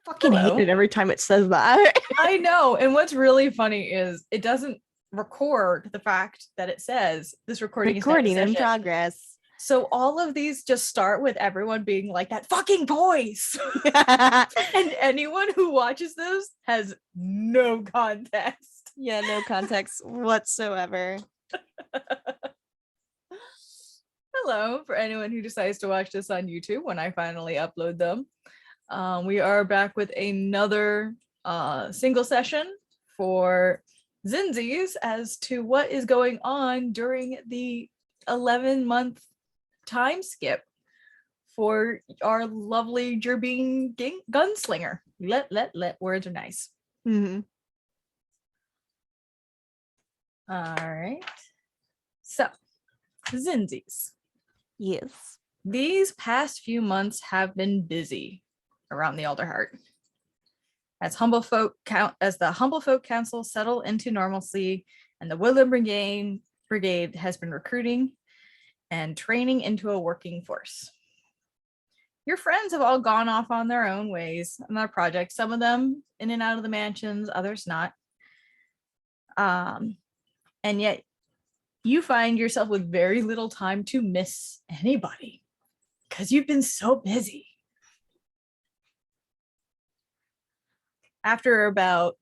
Fucking hate it every time it says that. I know. And what's really funny is it doesn't record the fact that it says this recording is in progress. So all of these just start with everyone being like that fucking voice. And anyone who watches this has no context. Yeah, no context whatsoever. Hello, for anyone who decides to watch this on YouTube when I finally upload them. We are back with another single session for Zinsys as to what is going on during the 11-month time skip for our lovely Gerbine gunslinger. Let words are nice. Mm-hmm. All right. So, Zinsys. Yes. These past few months have been busy around the Alderheart. As the Humble Folk Council settle into normalcy, and the Woodland Brigade has been recruiting and training into a working force. Your friends have all gone off on their own ways on their projects, some of them in and out of the mansions, others not. And yet you find yourself with very little time to miss anybody because you've been so busy. After about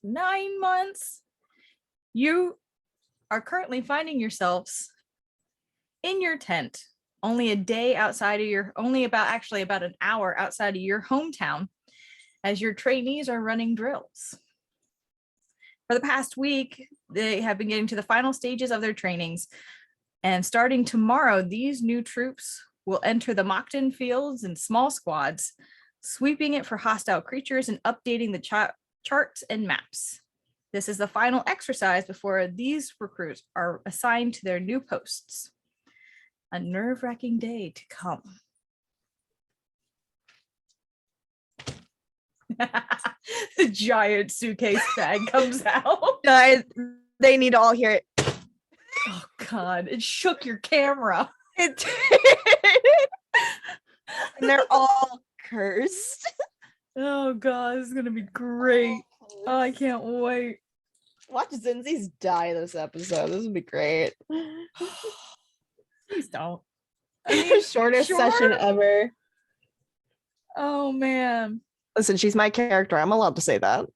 9 months, you are currently finding yourselves in your tent, only about an hour outside of your hometown, as your trainees are running drills. For the past week, they have been getting to the final stages of their trainings, and starting tomorrow, these new troops will enter the Mockton fields in small squads, sweeping it for hostile creatures and updating the charts and maps. This is the final exercise before these recruits are assigned to their new posts. A nerve-wracking day to come. The giant suitcase bag comes out. Guys, they need to all hear it. Oh God, it shook your camera. It did. And they're all cursed. Oh God, this is gonna be great. Oh, I can't wait. Watch Zinsys die this episode. This would be great. Please don't. Shortest session ever. Oh man. Listen, she's my character. I'm allowed to say that.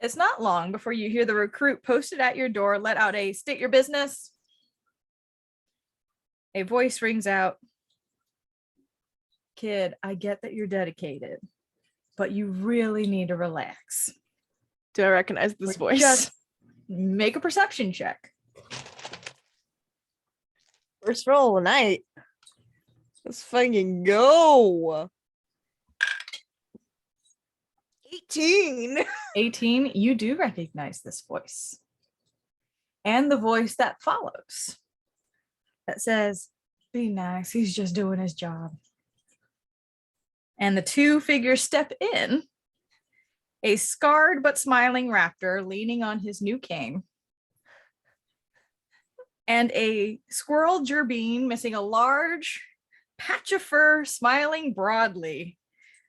It's not long before you hear the recruit posted at your door let out a "state your business." A voice rings out. "Kid, I get that you're dedicated, but you really need to relax." Do I recognize this voice? Just make a perception check. First roll of the night. Let's fucking go. 18. 18, you do recognize this voice. And the voice that follows. That says, "Be nice, he's just doing his job." And the two figures step in. A scarred but smiling raptor leaning on his new cane. And a squirrel Gerbine missing a large patch of fur, smiling broadly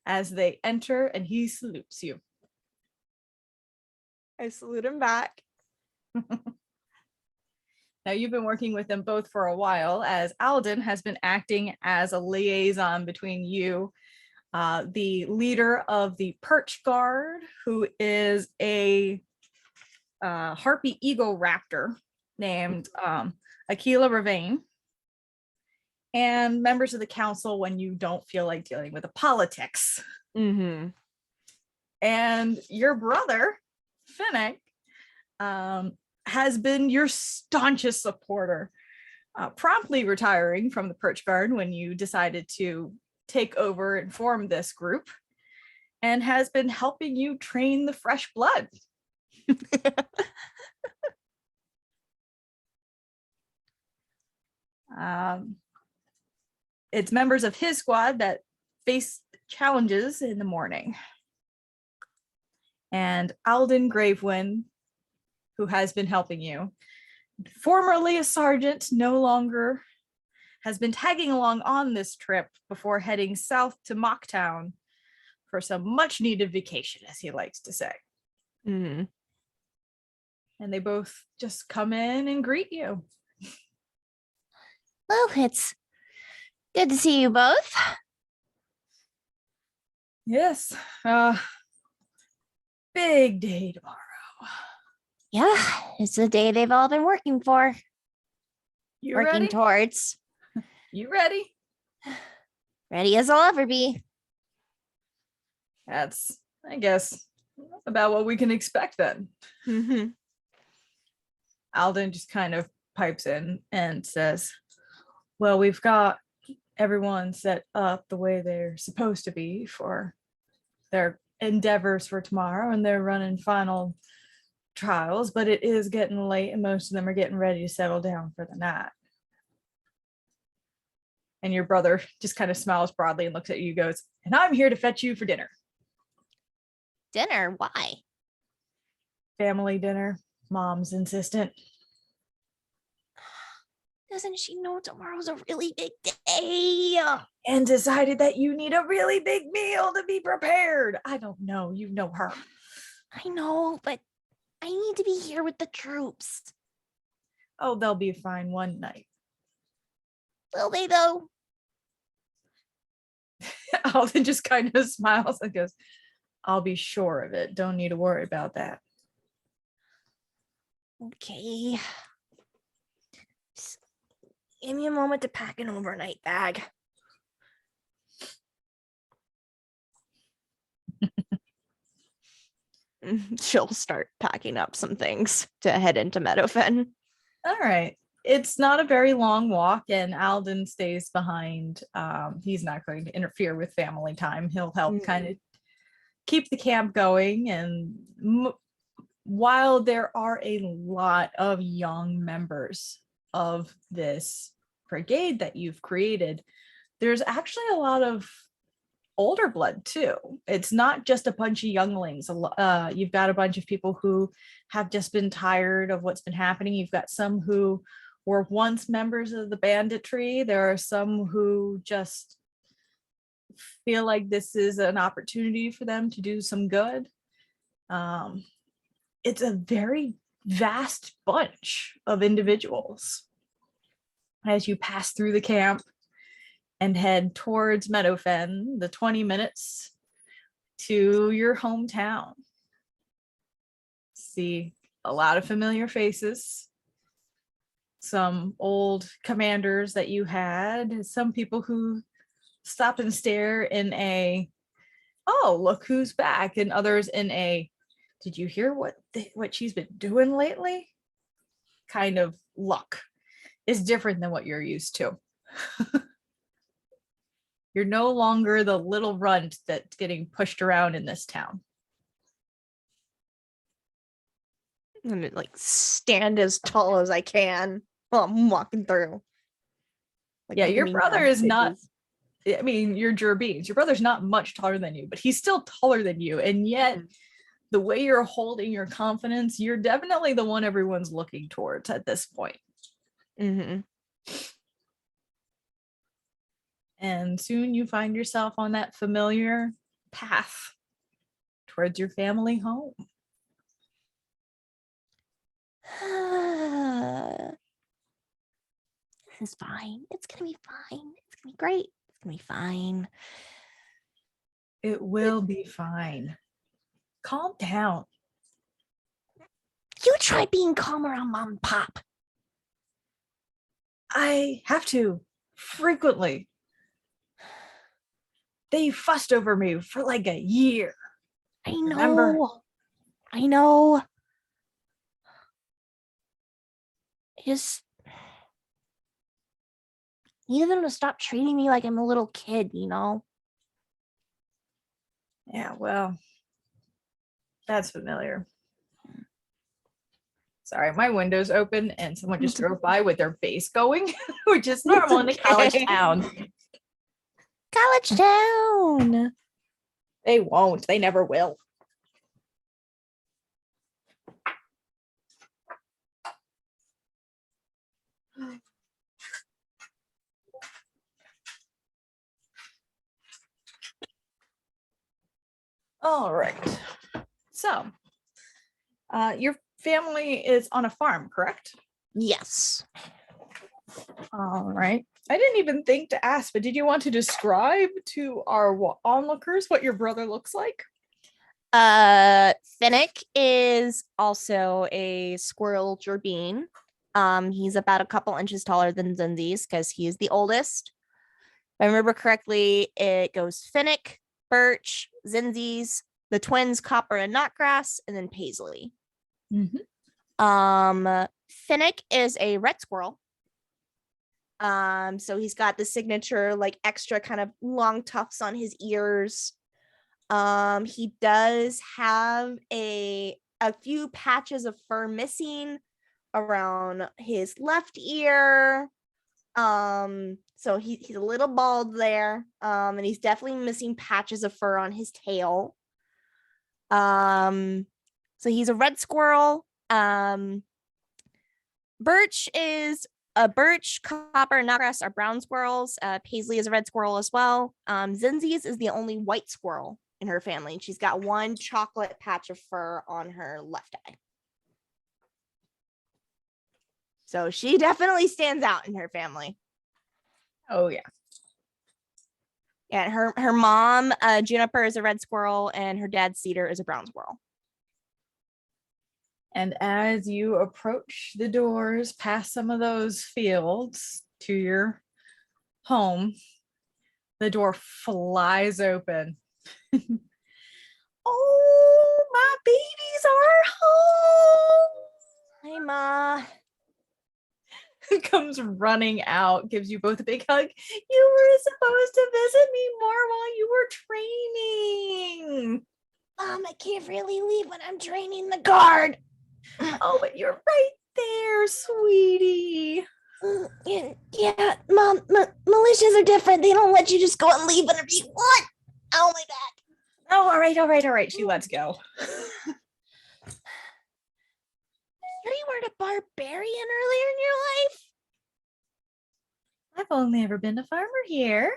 as they enter, and he salutes you. I salute him back. Now, you've been working with them both for a while, as Alden has been acting as a liaison between you, the leader of the Perch Guard, who is a harpy eagle raptor named Aquila Ravane, and members of the council when you don't feel like dealing with the politics. Mm-hmm. And your brother, Finnick, has been your staunchest supporter, promptly retiring from the Perch Guard when you decided to take over and form this group, and has been helping you train the fresh blood. It's members of his squad that face challenges in the morning. And Alden Gravewind, who has been helping you, formerly a sergeant, no longer has been tagging along on this trip before heading south to Mocktown for some much needed vacation, as he likes to say. Mm-hmm. And they both just come in and greet you. Well, it's good to see you both. Yes. Big day tomorrow. Yeah, it's the day they've all been working for. You working ready? towards. You ready? Ready as I'll ever be. That's, I guess, about what we can expect then. Mm-hmm. Alden just kind of pipes in and says, well, we've got everyone set up the way they're supposed to be for their endeavors for tomorrow, and they're running final trials, but it is getting late and most of them are getting ready to settle down for the night. And your brother just kind of smiles broadly and looks at you and goes, and I'm here to fetch you for dinner. Dinner? Why? Family dinner. Mom's insistent. Doesn't she know tomorrow's a really big day? And decided that you need a really big meal to be prepared. I don't know. You know her. I know, but I need to be here with the troops. Oh, they'll be fine one night. Will they, though? Alden just kind of smiles and goes, I'll be sure of it. Don't need to worry about that. Okay. Just give me a moment to pack an overnight bag. She'll start packing up some things to head into Meadowfen. All right. It's not a very long walk, and Alden stays behind. He's not going to interfere with family time. He'll help kind of keep the camp going. And while there are a lot of young members of this brigade that you've created, there's actually a lot of older blood too. It's not just a bunch of younglings. You've got a bunch of people who have just been tired of what's been happening. You've got some who were once members of the banditry. There are some who just feel like this is an opportunity for them to do some good. It's a very vast bunch of individuals. As you pass through the camp and head towards Meadowfen, the 20 minutes to your hometown. See a lot of familiar faces, some old commanders that you had, some people who stop and stare in a, oh, look who's back, and others in a, did you hear what she's been doing lately? Kind of look. Is different than what you're used to. You're no longer the little runt that's getting pushed around in this town. I'm gonna like stand as tall as I can while I'm walking through. Like, Yeah, your leaning brother on is not, stages. I mean, you're Gerbeans. Your brother's not much taller than you, but he's still taller than you. And yet, the way you're holding your confidence, you're definitely the one everyone's looking towards at this point. Mm-hmm. And soon you find yourself on that familiar path towards your family home. This is fine. It's gonna be fine. It's gonna be great. It's gonna be fine. It will be fine. Calm down. You try being calm around Mom and Pop. I have to frequently. They fussed over me for like a year. I know. Remember? I know. I just need them to stop treating me like I'm a little kid, you know? Yeah, well, that's familiar. Sorry, my window's open and someone just drove by with their bass going, which is normal in a college okay. town. College town. They won't. They never will. All right. So, your family is on a farm, correct? Yes. All right. I didn't even think to ask, but did you want to describe to our onlookers what your brother looks like? Finnick is also a squirrel being. He's about a couple inches taller than Zinsys because he is the oldest. If I remember correctly, it goes Finnick, Birch, Zinsys, the twins Copper and Knotgrass, and then Paisley. Finnick is a red squirrel. So he's got the signature like extra kind of long tufts on his ears. He does have a few patches of fur missing around his left ear. So he's a little bald there. And he's definitely missing patches of fur on his tail. So he's a red squirrel. Birch, Copper, and Knotgrass are brown squirrels. Paisley is a red squirrel as well. Zinsys is the only white squirrel in her family, and she's got one chocolate patch of fur on her left eye. So she definitely stands out in her family. Oh yeah. Yeah, her mom, Juniper, is a red squirrel, and her dad, Cedar, is a brown squirrel. And as you approach the doors past some of those fields to your home, the door flies open. Oh, my babies are home. Hi, Ma. Comes running out, gives you both a big hug. You were supposed to visit me more while you were training. Mom, I can't really leave when I'm training the guard. Oh, but you're right there, sweetie. Yeah, Mom, militias are different. They don't let you just go and leave whenever you want. Oh, my back. Oh, all right. She lets go. Sure you weren't a barbarian earlier in your life? I've only ever been a farmer here.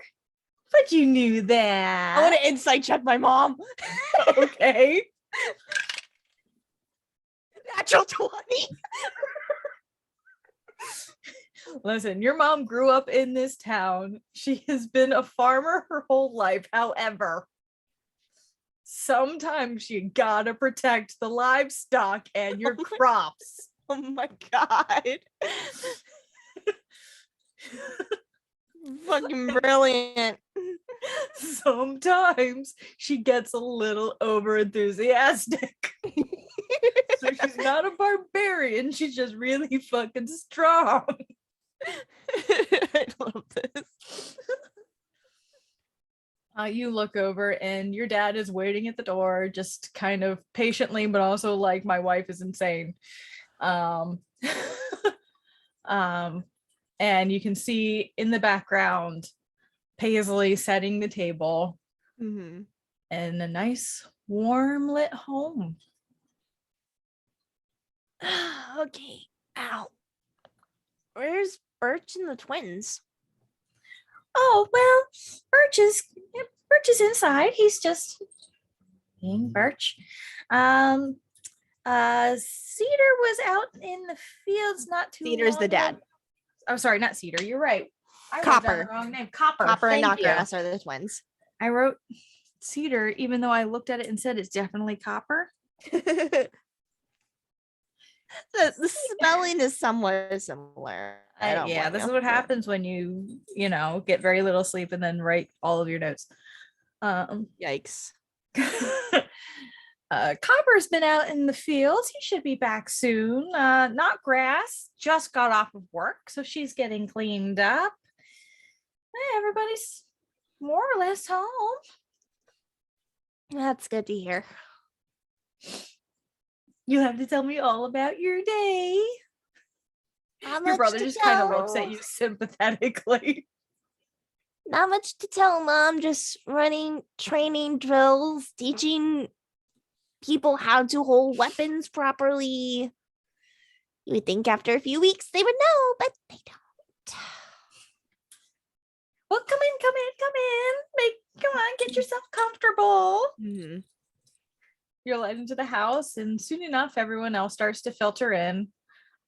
But you knew that. I want to insight check my mom. Okay. Natural 20. Listen, your mom grew up in this town. She has been a farmer her whole life. However, sometimes you gotta protect the livestock and your crops. Oh my god. Fucking brilliant. Sometimes she gets a little over enthusiastic. So she's not a barbarian, she's just really fucking strong. I love this. You look over and your dad is waiting at the door, just kind of patiently, but also like, my wife is insane. And you can see in the background Paisley setting the table in a nice warm lit home. Okay. Ow. Where's Birch and the twins? Oh, well, Birch is inside. He's just being Birch. Cedar was out in the fields not too Cedar's long the ago. dad. Oh, sorry, not Cedar. You're right. I wrote down Copper. the wrong name. Copper. Copper and Thank you. Knotgrass are the twins. I wrote Cedar, even though I looked at it and said it's definitely Copper. The spelling is somewhat similar. Yeah, this is what happens when you get very little sleep and then write all of your notes. Yikes. Copper's been out in the fields. He should be back soon. Knotgrass just got off of work, so she's getting cleaned up. Everybody's more or less home. That's good to hear. You have to tell me all about your day. Your brother just kind of looks at you sympathetically. Not much to tell, Mom. Just running training drills, teaching people how to hold weapons properly. You would think after a few weeks they would know, but they don't. Well, come in. Come on, get yourself comfortable. you're led into the house, and soon enough, everyone else starts to filter in.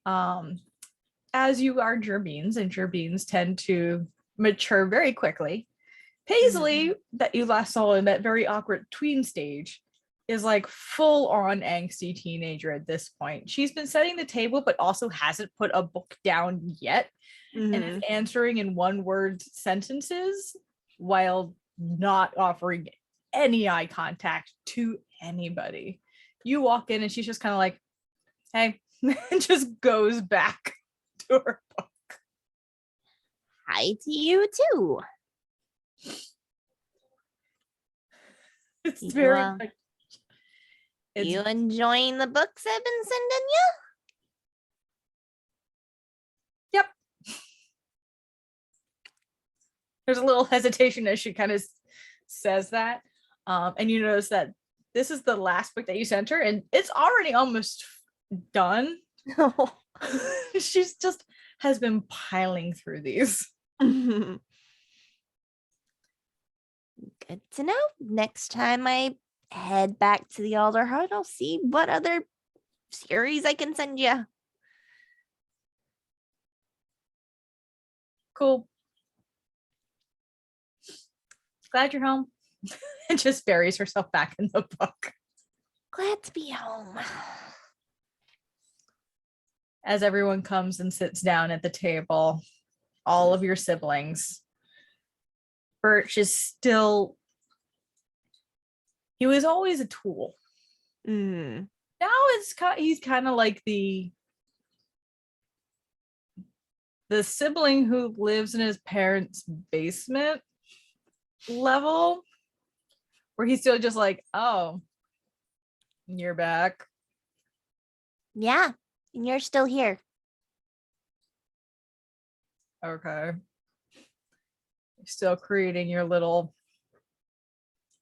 As you are gerbeans, and gerbeans tend to mature very quickly. Paisley, that you last saw in that very awkward tween stage, is like full on angsty teenager at this point. She's been setting the table, but also hasn't put a book down yet, and is answering in one word sentences while not offering any eye contact to anybody. You walk in and she's just kind of like, hey, and just goes back to her book. Hi to you too. It's You, very you enjoying the books I've been sending you? Yep. There's a little hesitation as she kind of says that. And you notice that this is the last book that you sent her, and it's already almost done. She's just has been piling through these. Good to know. Next time I head back to the Alder Heart, I'll see what other series I can send you. Cool. Glad you're home. And just buries herself back in the book. Glad to be home. As everyone comes and sits down at the table, all of your siblings, Birch is still, he was always a tool. Now he's kind of like the sibling who lives in his parents' basement level, where he's still just like, oh, you're back. Yeah, and you're still here. Okay. You're still creating your little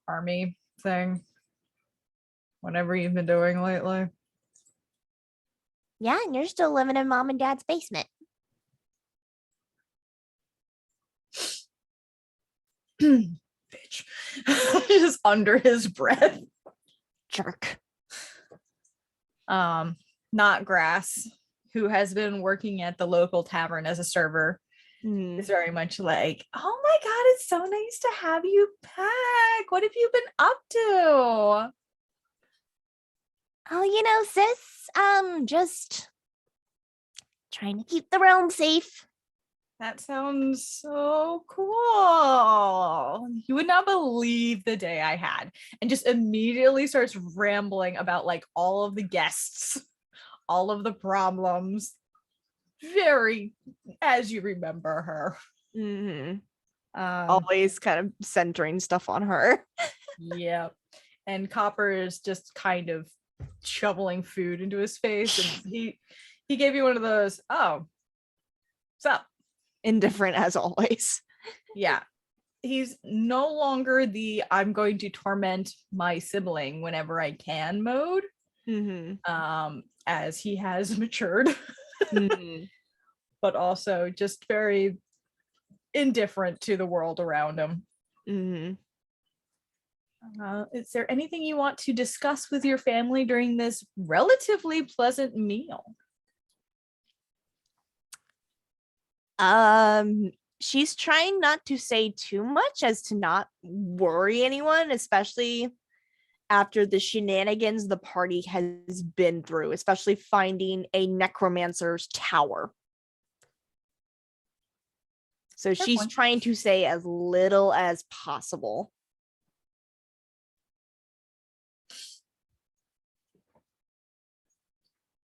army thing. Whatever you've been doing lately. Yeah, and you're still living in mom and dad's basement. Bitch. Just under his breath. Jerk. Not Grass, who has been working at the local tavern as a server, is very much like, oh my god, it's so nice to have you back. What have you been up to? Oh, you know, sis, just trying to keep the realm safe. That sounds so cool. You would not believe the day I had. And just immediately starts rambling about like all of the guests, all of the problems. Very, as you remember her. Always kind of centering stuff on her. Yeah. And Copper is just kind of shoveling food into his face. And he gave you one of those, oh, what's up? Indifferent as always. Yeah. He's no longer the I'm going to torment my sibling whenever I can mode. As he has matured. But also just very indifferent to the world around him. Is there anything you want to discuss with your family during this relatively pleasant meal? She's trying not to say too much as to not worry anyone, especially after the shenanigans the party has been through, especially finding a necromancer's tower. So she's trying to say as little as possible.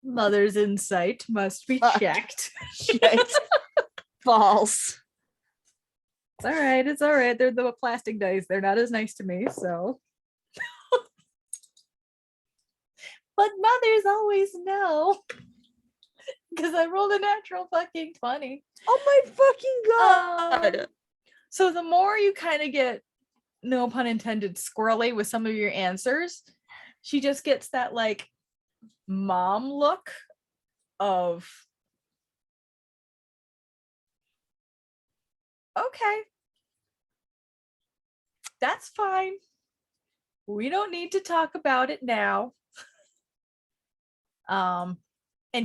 Mother's insight must be checked. False. It's all right. They're the plastic dice. They're not as nice to me, so. But mothers always know. Because I rolled a natural fucking 20. Oh my fucking god. So the more you kind of get, no pun intended, squirrely with some of your answers, she just gets that like mom look of, okay, that's fine. we don't need to talk about it now. And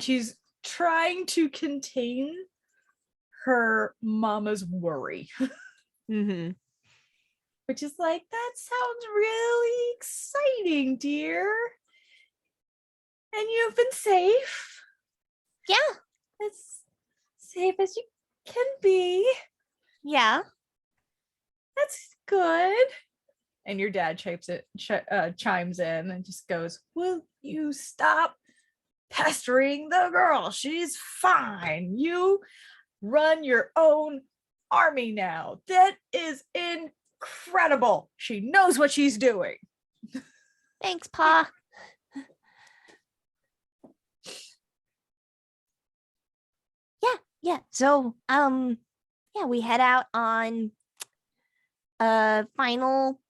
she's trying to contain her mama's worry. Mm-hmm. Which is like, that sounds really exciting, dear. And you've been safe. Yeah. As safe as you can be. Yeah. That's good. And your dad chimes in and just goes, will you stop pestering the girl? She's fine. You run your own army now. That is incredible. She knows what she's doing. Thanks, Pa. Yeah. So, yeah, we head out on final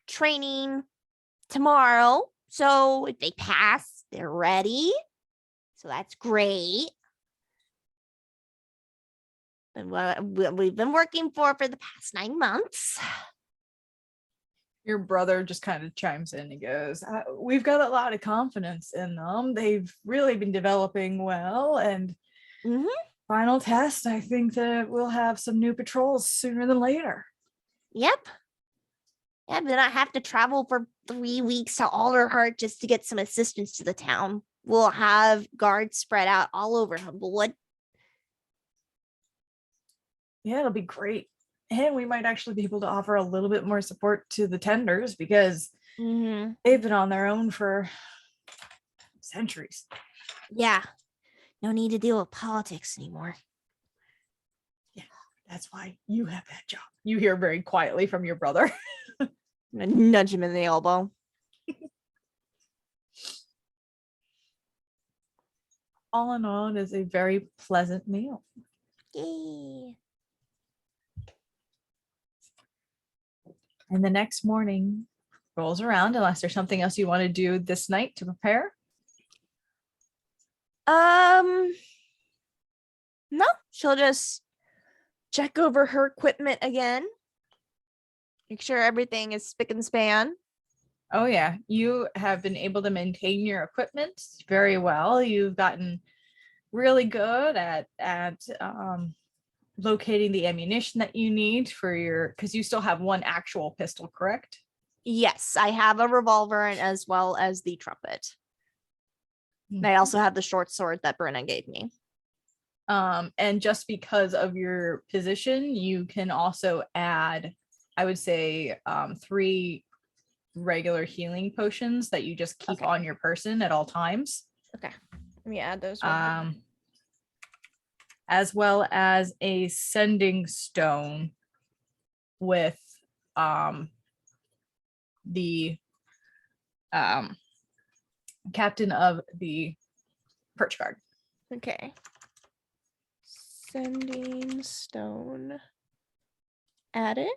training tomorrow. So if they pass, they're ready. So that's great. And what we've been working for the past 9 months. Your brother just kind of chimes in and goes, we've got a lot of confidence in them. They've really been developing well. And final test, I think that we'll have some new patrols sooner than later. Yep. Yeah, then I have to travel for 3 weeks to Alderheart just to get some assistance to the town. We'll have guards spread out all over Humblewood. Yeah, it'll be great. And we might actually be able to offer a little bit more support to the tenders because they've been on their own for centuries. Yeah. No need to deal with politics anymore. Yeah, that's why you have that job. You hear very quietly from your brother. Nudge him in the elbow. All in all, it is a very pleasant meal. Yay. And the next morning rolls around, unless there's something else you want to do this night to prepare. No, she'll just check over her equipment again. Make sure everything is spick and span. Oh yeah, you have been able to maintain your equipment very well. You've gotten really good at locating the ammunition that you need for your, because you still have one actual pistol, correct? Yes, I have a revolver and as well as the trumpet. And I also have the short sword that Brenna gave me. And just because of your position, you can also add, I would say, 3 regular healing potions that you just keep on your person at all times. Okay, let me add those. As well as a sending stone with the captain of the perch guard. Okay. Sending stone added.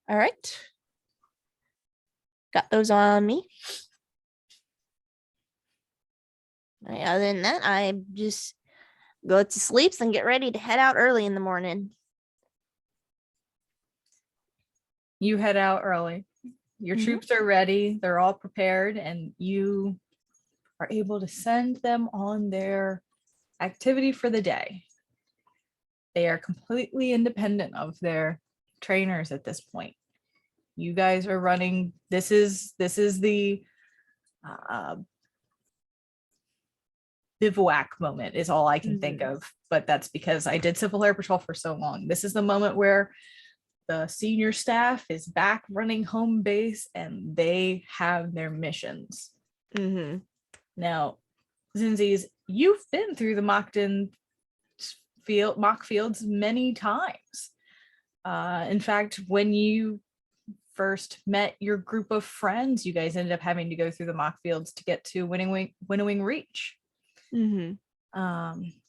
All right. Got those on me. Other than that, I just go to sleep and get ready to head out early in the morning. You head out early. Your troops are ready. They're all prepared, and you are able to send them on their activity for the day. They are completely independent of their trainers at this point. You guys are running. This is the bivouac moment is all I can think of, but that's because I did Civil Air Patrol for so long. This is the moment where the senior staff is back running home base and they have their missions. Now, Zinsys, you've been through the mock fields many times. In fact, when you first met your group of friends, you guys ended up having to go through the mock fields to get to Winnowing Reach. So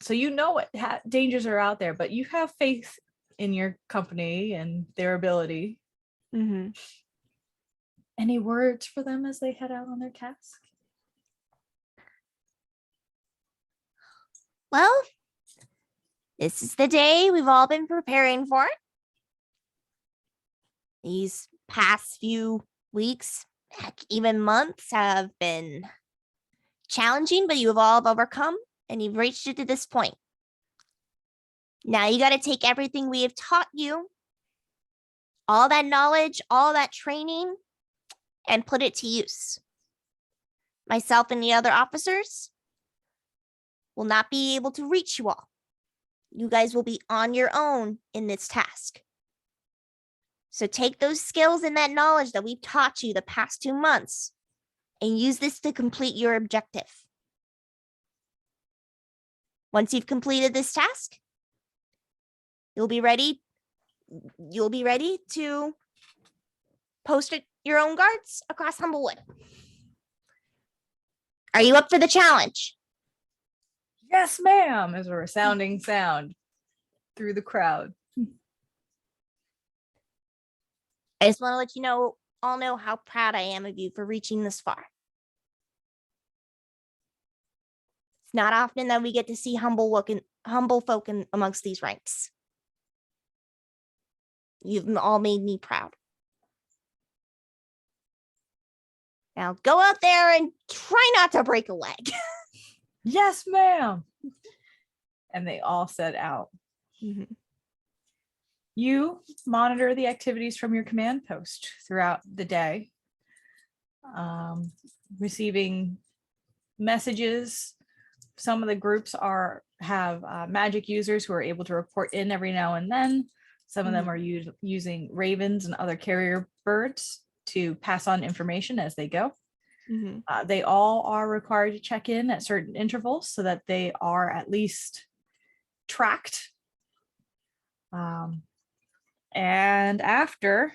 you know what dangers are out there, but you have faith in your company and their ability. Any words for them as they head out on their task? Well, this is the day we've all been preparing for. These past few weeks, heck, even months have been challenging, but you have all overcome and you've reached it to this point. Now you got to take everything we have taught you, all that knowledge, all that training, and put it to use. Myself and the other officers will not be able to reach you all. You guys will be on your own in this task. So take those skills and that knowledge that we've taught you the past 2 months and use this to complete your objective. Once you've completed this task, you'll be ready to post your own guards across Humblewood. Are you up for the challenge? Yes, ma'am, is a resounding sound through the crowd. I just want to let you all know how proud I am of you for reaching this far. It's not often that we get to see humble folk amongst these ranks. You've all made me proud. Now go out there and try not to break a leg. Yes, ma'am. And they all set out. Mm-hmm. You monitor the activities from your command post throughout the day, receiving messages. Some of the groups have magic users who are able to report in every now and then. Some of them are using ravens and other carrier birds to pass on information as they go. Mm-hmm. They all are required to check in at certain intervals so that they are at least tracked. And after,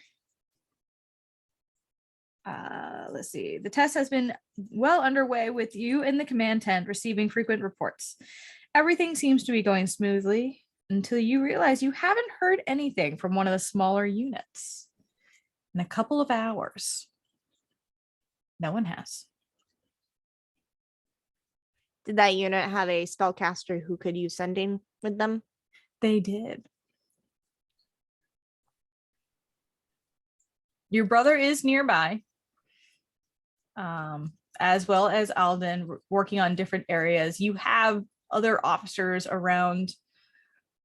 let's see, the test has been well underway with you in the command tent receiving frequent reports. Everything seems to be going smoothly until you realize you haven't heard anything from one of the smaller units in a couple of hours. No one has. Did that unit have a spellcaster who could use sending with them? They did. Your brother is nearby, as well as Alden, working on different areas. You have other officers around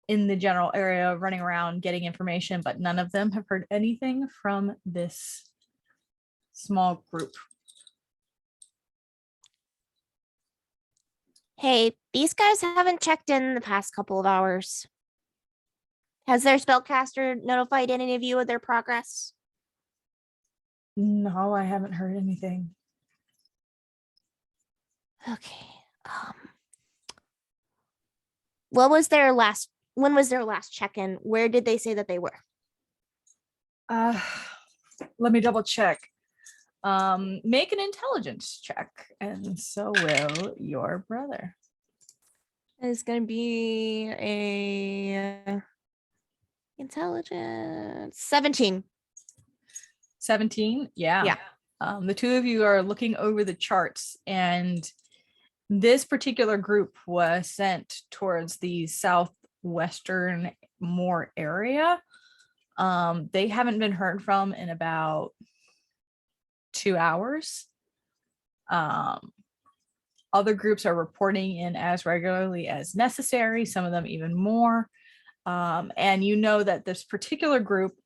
in the general area running around getting information, but none of them have heard anything from this small group. Hey, these guys haven't checked in the past couple of hours. Has their spellcaster notified any of you of their progress? No, I haven't heard anything. Okay. When was their last check-in? Where did they say that they were? Let me double check. Make an intelligence check, and so will your brother. It's gonna be a intelligence 17. 17? Yeah. The two of you are looking over the charts, and this particular group was sent towards the southwestern Moor area. They haven't been heard from in about 2 hours. Other groups are reporting in as regularly as necessary, some of them even more. And you know that this particular group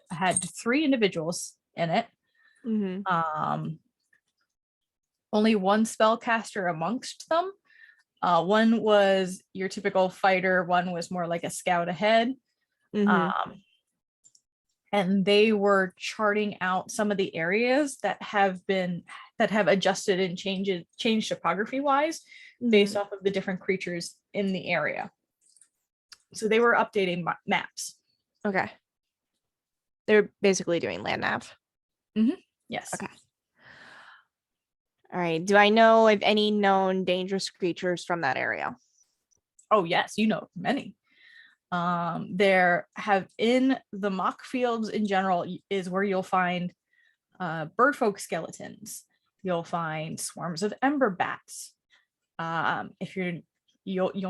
had 3 individuals in it. Mm-hmm. Only one spellcaster amongst them. One was your typical fighter, one was more like a scout ahead. Mm-hmm. And they were charting out some of the areas that have adjusted and changed topography wise based off of the different creatures in the area. So they were updating maps. Okay. They're basically doing land nav. Yes. Okay. All right. Do I know of any known dangerous creatures from that area? Oh yes, you know many. There have in the mock fields in general is where you'll find birdfolk skeletons. You'll find swarms of ember bats. You'll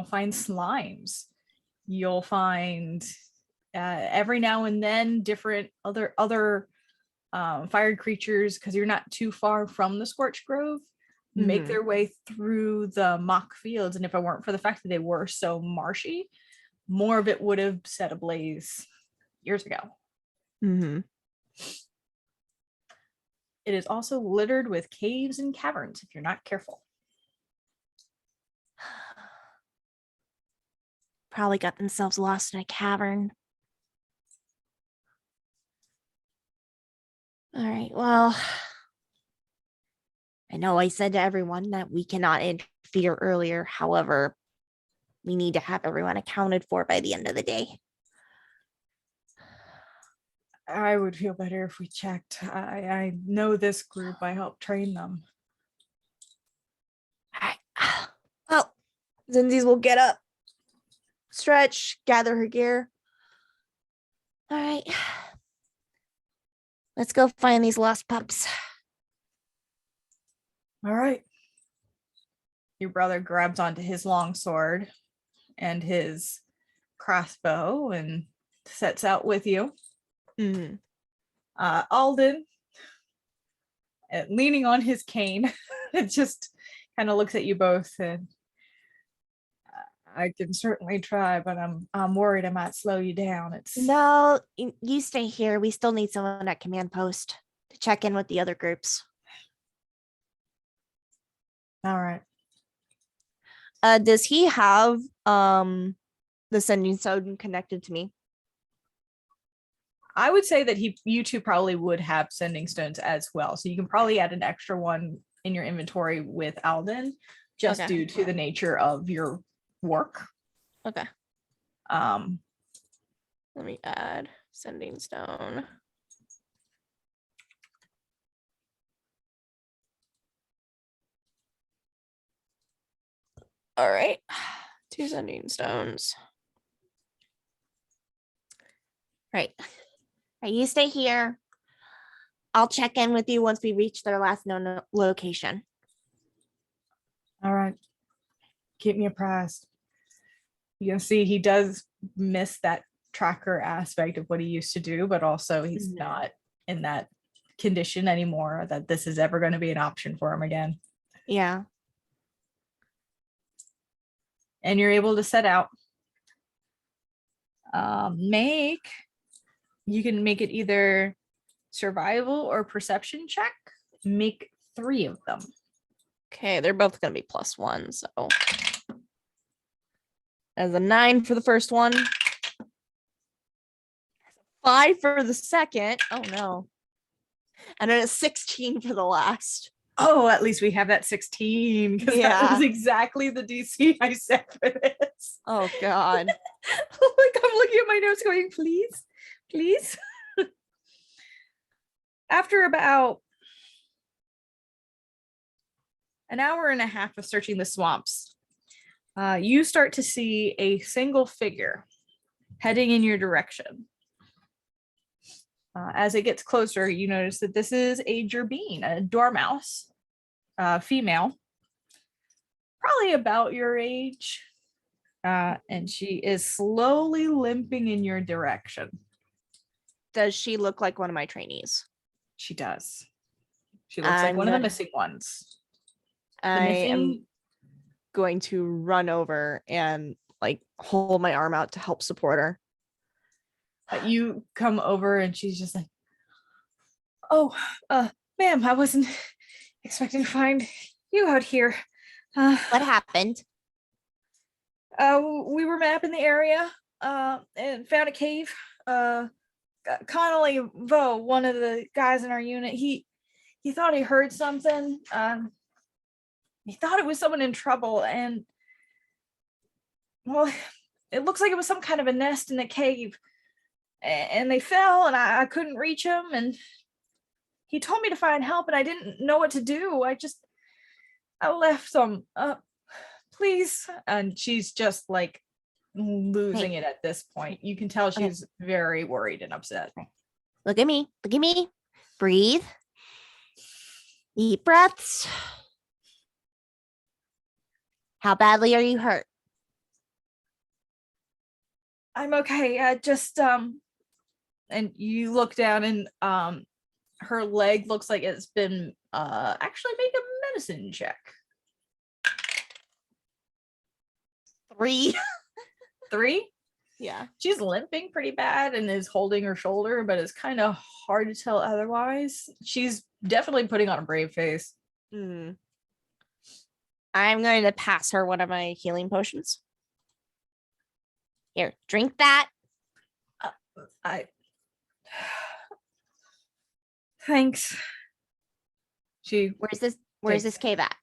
find slimes. You'll find every now and then different other fire creatures, because you're not too far from the Scorched Grove, make their way through the mock fields. And if it weren't for the fact that they were so marshy, more of it would have set ablaze years ago. It is also littered with caves and caverns if you're not careful. Probably got themselves lost in a cavern. All right, well, I know I said to everyone that we cannot interfere earlier. However, we need to have everyone accounted for by the end of the day. I would feel better if we checked. I know this group. I helped train them. All right. Well, Zinsys will get up, stretch, gather her gear. All right. Let's go find these lost pups. All right. Your brother grabs onto his long sword and his crossbow and sets out with you. Alden, leaning on his cane, it just kind of looks at you both and I can certainly try, but I'm worried I might slow you down. No, you stay here. We still need someone at command post to check in with the other groups. All right. Does he have the sending stone connected to me? I would say that you two probably would have sending stones as well. So you can probably add an extra one in your inventory with Alden, just due to the nature of your work. Okay. Let me add sending stone. All right. 2 sending stones. Right. You stay here. I'll check in with you once we reach their last known location. All right. Keep me apprised. You can see he does miss that tracker aspect of what he used to do, but also he's not in that condition anymore that this is ever going to be an option for him again. Yeah. And you're able to set out. You can make it either survival or perception check. Make 3 of them. Okay, they're both going to be +1, so. As a 9 for the first one. 5 for the second. Oh no. And then a 16 for the last. Oh, at least we have that 16, because that was exactly the DC I set for this. Oh God. Like, I'm looking at my notes going, please. After about an hour and a half of searching the swamps, you start to see a single figure heading in your direction. As it gets closer, you notice that this is a gerbine, a dormouse, female, probably about your age. And she is slowly limping in your direction. Does she look like one of my trainees? She does. She looks like one of the missing ones. I am going to run over and like hold my arm out to help support her. You come over and she's just like, oh, ma'am, I wasn't expecting to find you out here. What happened? We were mapping the area and found a cave. Connolly Vo, one of the guys in our unit, he thought he heard something. He thought it was someone in trouble, and well, it looks like it was some kind of a nest in the cave. And they fell, and I couldn't reach him, and he told me to find help, and I didn't know what to do. I left them. Please. And she's just like losing it at this point. You can tell she's very worried and upset. Look at me. Breathe. Deep breaths. How badly are you hurt? I'm okay. And you look down, and her leg looks like it's been actually make a medicine check. 3. 3. Yeah. She's limping pretty bad and is holding her shoulder, but it's kind of hard to tell otherwise. She's definitely putting on a brave face. I'm going to pass her one of my healing potions. Here, drink that. Thanks. Where's this cave at?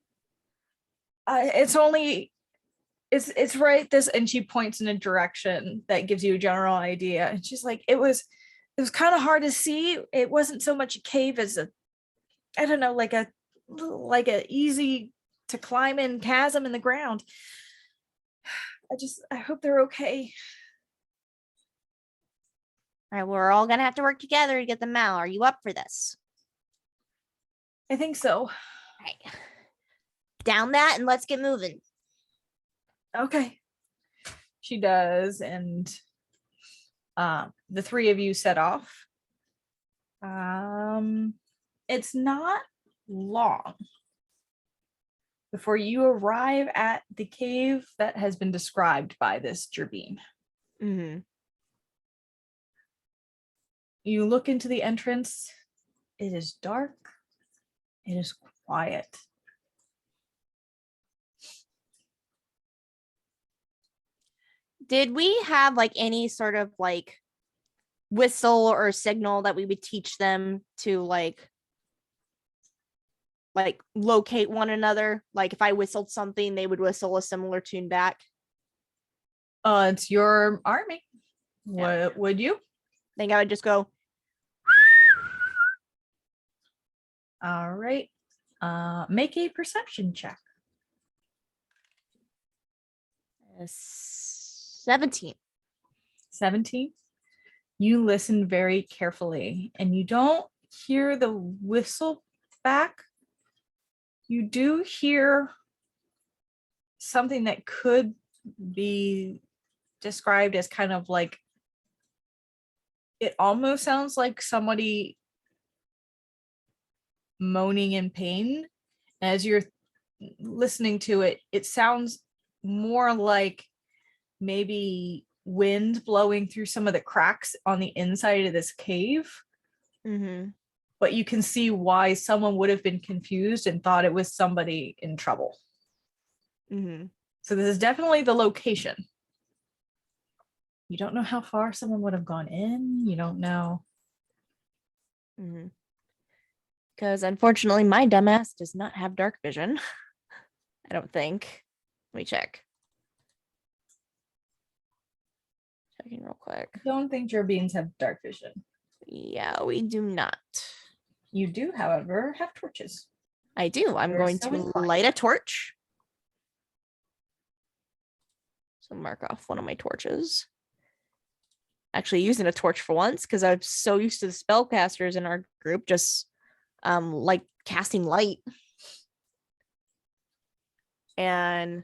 It's right this, and she points in a direction that gives you a general idea. And she's like, it was kind of hard to see. It wasn't so much a cave as I don't know, like a easy to climb in chasm in the ground. I hope they're okay. All right, we're all gonna have to work together to get them out. Are you up for this? I think so. All right. Down that and let's get moving. Okay. She does, and the 3 of you set off. It's not long before you arrive at the cave that has been described by this Gerbine. Mm-hmm. You look into the entrance. It is dark. It is quiet. Did we have like any sort of like whistle or signal that we would teach them to like locate one another? Like if I whistled something, they would whistle a similar tune back. It's your army. Yeah. What would you? I think I would just go. All right. Make a perception check. 17. 17. You listen very carefully and you don't hear the whistle back. You do hear something that could be described as kind of like, it almost sounds like somebody moaning in pain. As you're listening to it, it sounds more like maybe wind blowing through some of the cracks on the inside of this cave. Mm-hmm. But you can see why someone would have been confused and thought it was somebody in trouble. Mm-hmm. So this is definitely the location. You don't know how far someone would have gone in. You don't know. Mm-hmm. Because unfortunately, my dumbass does not have dark vision. I don't think. Let me check. Checking real quick. I don't think Gerbines have dark vision. Yeah, we do not. You do, however, have torches. I do. I'm You're going so to inclined. light a torch. So mark off one of my torches. Actually using a torch for once because I'm so used to the spellcasters in our group just like casting light. And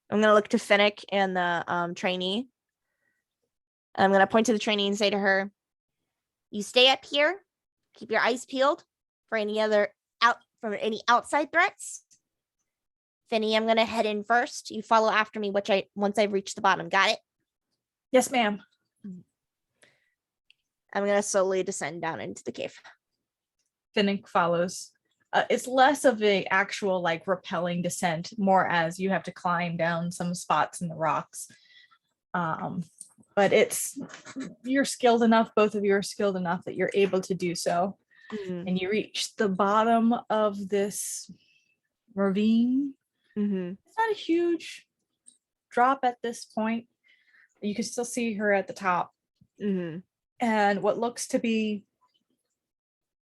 I'm gonna look to Finnick and the trainee. I'm gonna point to the trainee and say to her, "You stay up here, keep your eyes peeled for any outside threats. Finny, I'm gonna head in first. You follow after me, once I've reached the bottom. Got it?" Yes, ma'am. I'm gonna slowly descend down into the cave. Finnick follows. It's less of a actual like rappelling descent, more as you have to climb down some spots in the rocks. But you're skilled enough, both of you are skilled enough that you're able to do so. Mm-hmm. And you reach the bottom of this ravine. Mm-hmm. It's not a huge drop at this point. You can still see her at the top. Mm-hmm. And what looks to be,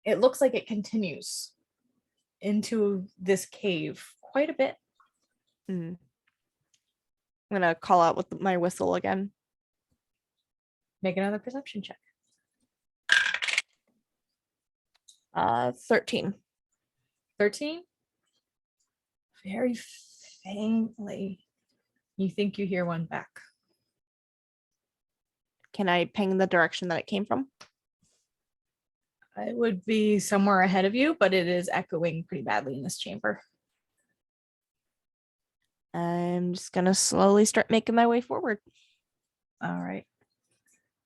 it looks like it continues into this cave quite a bit. Mm-hmm. I'm gonna call out with my whistle again. Make another perception check. 13. 13. Very faintly, you think you hear one back. Can I ping the direction that it came from? It would be somewhere ahead of you, but it is echoing pretty badly in this chamber. I'm just gonna slowly start making my way forward. All right.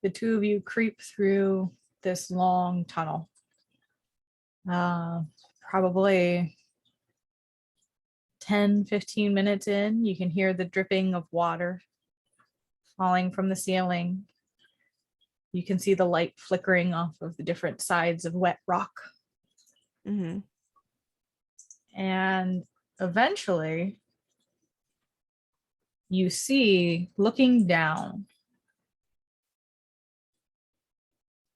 The two of you creep through this long tunnel. Probably 10, 15 minutes in, you can hear the dripping of water falling from the ceiling. You can see the light flickering off of the different sides of wet rock. Mm-hmm. And eventually, you see, looking down,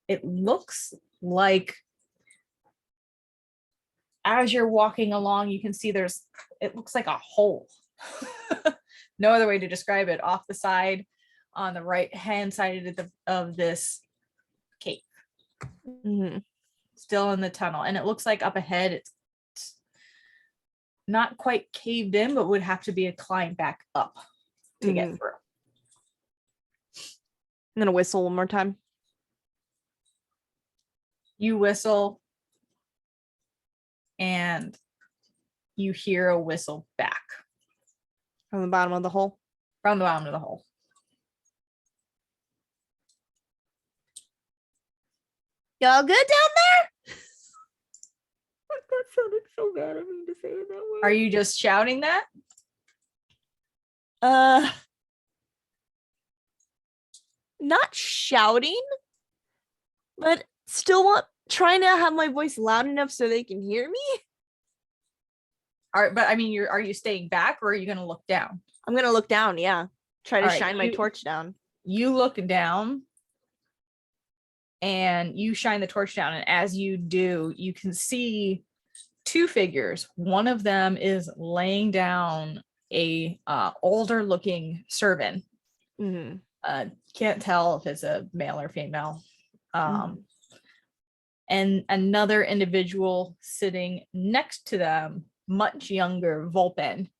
it looks like as you're walking along, you can see it looks like a hole. No other way to describe it. Off the side, on the right hand side of this cave. Mm-hmm. Still in the tunnel. And it looks like up ahead, it's not quite caved in, but would have to be a climb back up to get through. I'm gonna whistle one more time. You whistle, and you hear a whistle back From the bottom of the hole. from the bottom of the hole. Y'all good down there? That sounded so bad of me to say it that way. Are you just shouting that? Not shouting, but still trying to have my voice loud enough so they can hear me. But I mean, are you staying back, or are you going to look down? I'm gonna look down. Yeah, try to All right, shine my torch down. You look down, and you shine the torch down, and as you do, you can see two figures. One of them is laying down a older looking servant. Mm-hmm. Can't tell if it's a male or female. And another individual sitting next to them, much younger, Vulpen,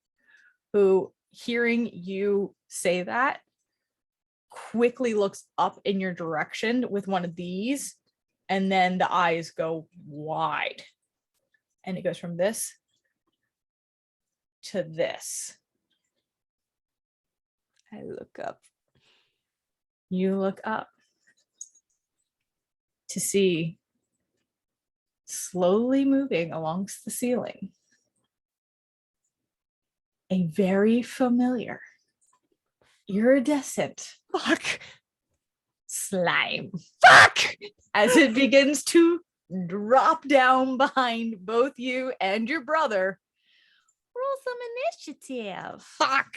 who, hearing you say that, quickly looks up in your direction with one of these, and then the eyes go wide. And it goes from this to this. I look up. You look up to see, slowly moving alongst the ceiling, a very familiar, iridescent slime. Fuck! As it begins to drop down behind both you and your brother. Roll some initiative. Fuck!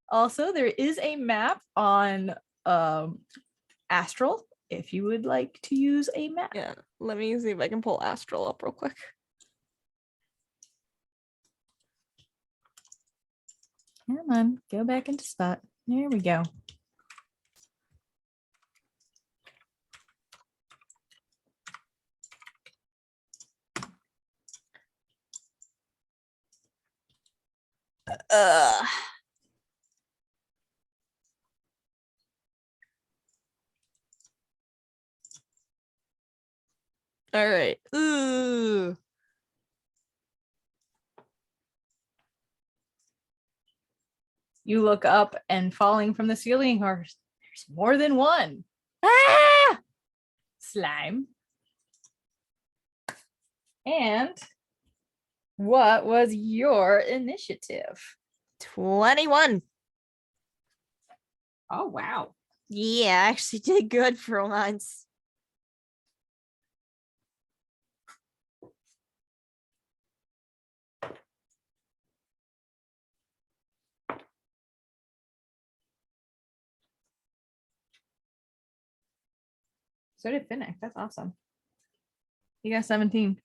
Also, there is a map on Astral if you would like to use a map. Yeah, let me see if I can pull Astral up real quick. Come on, go back into spot. There we go. All right. Ooh. You look up, and falling from the ceiling there's more than one. Ah! Slime. And what was your initiative? 21. Oh, wow. Yeah, I actually did good for once. So did Finnick. That's awesome. You got 17.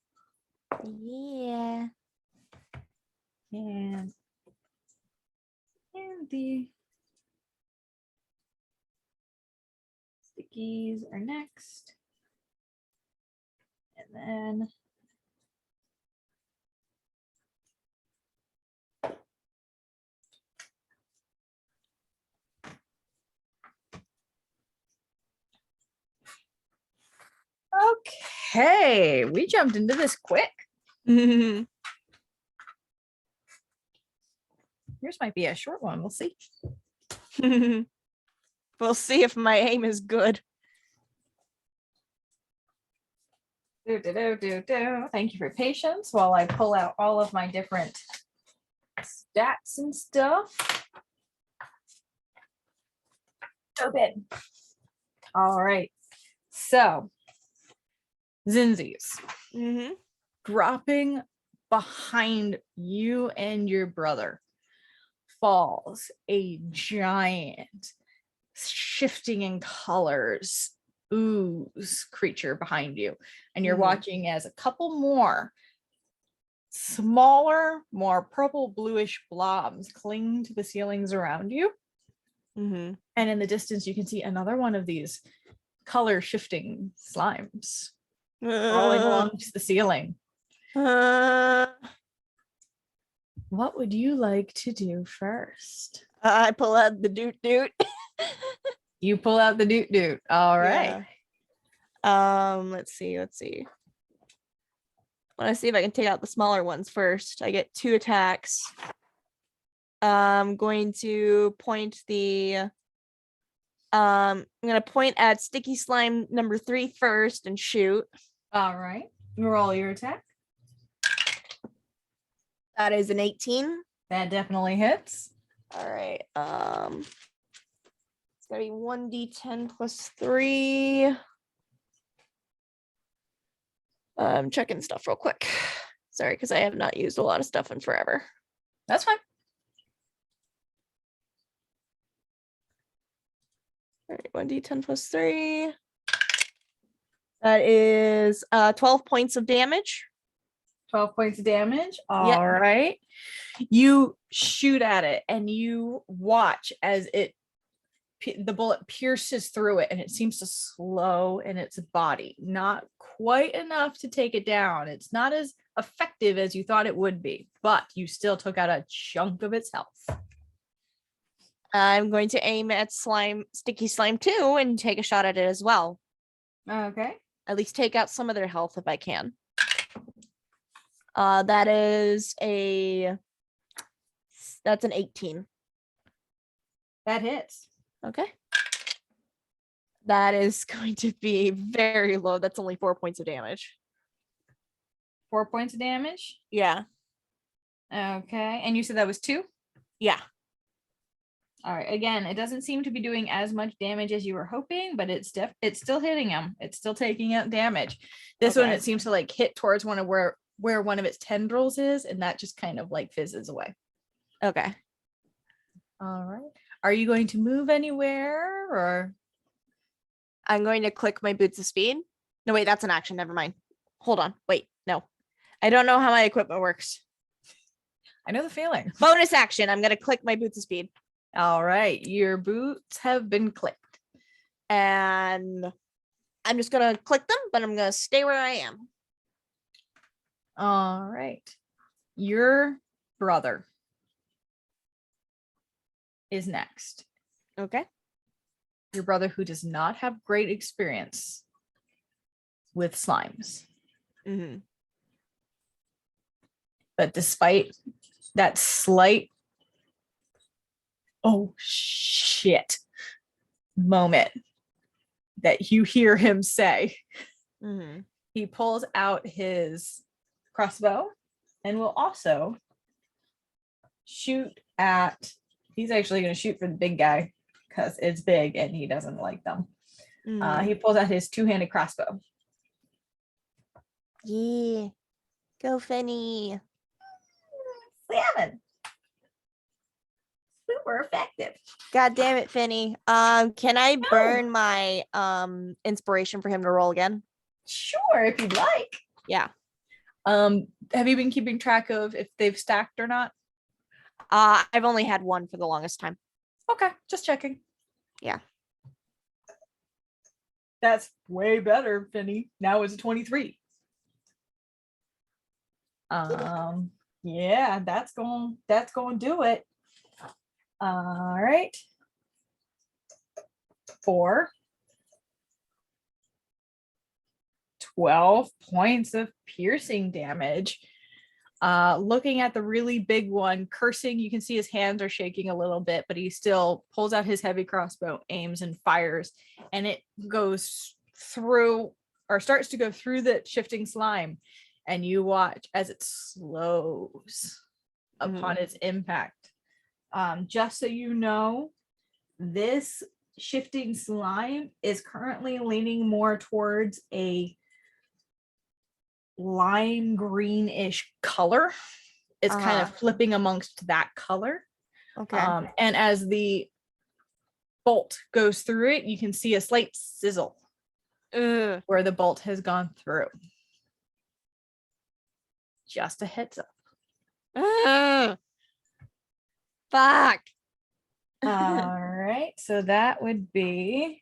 Yeah. And the stickies are next. And then Okay, we jumped into this quick. We'll Yours might be a short one. We'll see. see if my aim is good. Thank you for your patience while I pull out all of my different stats and stuff. Open. All right. So, Zinsys, dropping behind you and your brother falls a giant, shifting in colors, ooze creature behind you. And you're watching as a couple more smaller, more purple bluish blobs cling to the ceilings around you. And in the distance, you can see another one of these color shifting slimes crawling along to the ceiling. What would you like to do first? I pull out the doot. You pull out the doot. All right. Yeah. Let's see. I want to see if I can take out the smaller ones first. I get 2 attacks. I'm going to point I'm going to point at sticky slime number 3 first and shoot. All right. Roll your attack. That is an 18. That definitely hits. All right. It's going to be 1d10 plus 3. I'm checking stuff real quick. Sorry, because I have not used a lot of stuff in forever. That's fine. All right, 1d10 plus 3. That is 12 points of damage. 12 points of damage. All right. You shoot at it and you watch as the bullet pierces through it and it seems to slow in its body. Not quite enough to take it down. It's not as effective as you thought it would be, but you still took out a chunk of its health. I'm going to aim at sticky slime 2 and take a shot at it as well. Okay. At least take out some of their health if I can. That's an 18. That hits. Okay. That is going to be very low. That's only 4 points of damage. 4 points of damage? Yeah. Okay. And you said that was 2? Yeah. All right. Again, it doesn't seem to be doing as much damage as you were hoping, but it's still hitting him. It's still taking out damage. This one, it seems to like hit towards one of where one of its tendrils is, and that just kind of like fizzes away. Okay. All right. Are you going to move anywhere or? I'm going to click my boots of speed. No, wait, that's an action. Never mind. Hold on. Wait, no. I don't know how my equipment works. I know the feeling. Bonus action. I'm going to click my boots of speed. All right. Your boots have been clicked. And I'm just going to click them, but I'm going to stay where I am. All right. Your brother is next. Okay. Your brother who does not have great experience with slimes. But despite that slight oh shit moment that you hear him say, he pulls out his crossbow and will also shoot at, he's actually going to shoot for the big guy because it's big and he doesn't like them. He pulls out his 2-handed crossbow. Yeah. Go, Finny. 7. Super effective. God damn it, Finny. Can I burn my inspiration for him to roll again? Sure, if you'd like. Yeah. Have you been keeping track of if they've stacked or not? I've only had one for the longest time. Okay, just checking. Yeah. That's way better, Finny. Now it's a 23. Yeah, that's going to do it. All right. 4, 12 points of piercing damage. Looking at the really big one, cursing, you can see his hands are shaking a little bit, but he still pulls out his heavy crossbow, aims, and fires, and it goes through or starts to go through the shifting slime, and you watch as it slows upon its impact. Just so you know, this shifting slime is currently leaning more towards a lime greenish color. It's kind of flipping amongst that color. Okay. And as the bolt goes through it, you can see a slight sizzle where the bolt has gone through. Just a heads up. Fuck. All right, so that would be,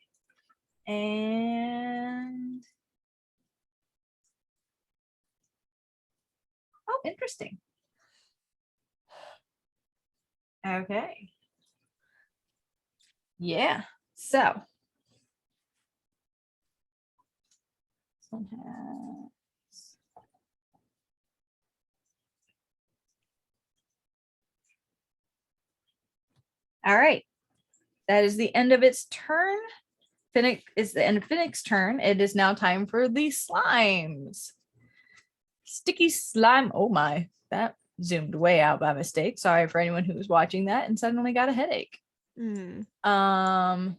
and oh, interesting. Okay. Yeah. So this one has all right. That is the end of its turn. Finnick is the end of Finnick's turn. It is now time for the slimes. Sticky slime. Oh my, that zoomed way out by mistake. Sorry for anyone who was watching that and suddenly got a headache.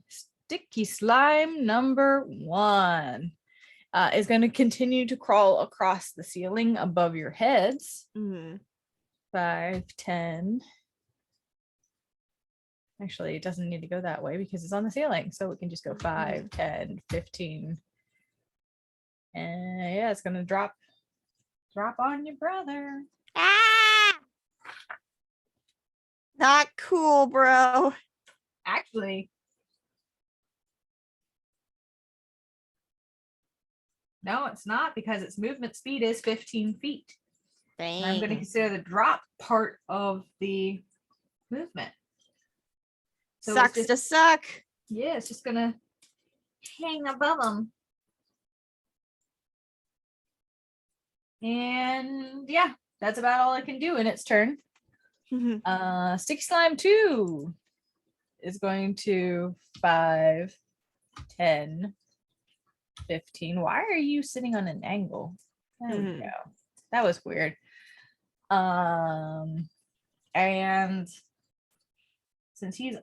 Sticky slime number 1 is going to continue to crawl across the ceiling above your heads. 5, 10. Actually, it doesn't need to go that way because it's on the ceiling. So we can just go 5, 10, 15. And yeah, it's going to drop on your brother. Ah! Not cool, bro. Actually, no, it's not, because its movement speed is 15 feet. Dang. I'm going to consider the drop part of the movement. So Sucks to suck. Yeah, it's just going to hang above them. And yeah, that's about all it can do in its turn. Sticky slime 2 is going to 5, 10, 15. Why are you sitting on an angle? There we go. That was weird. And since he's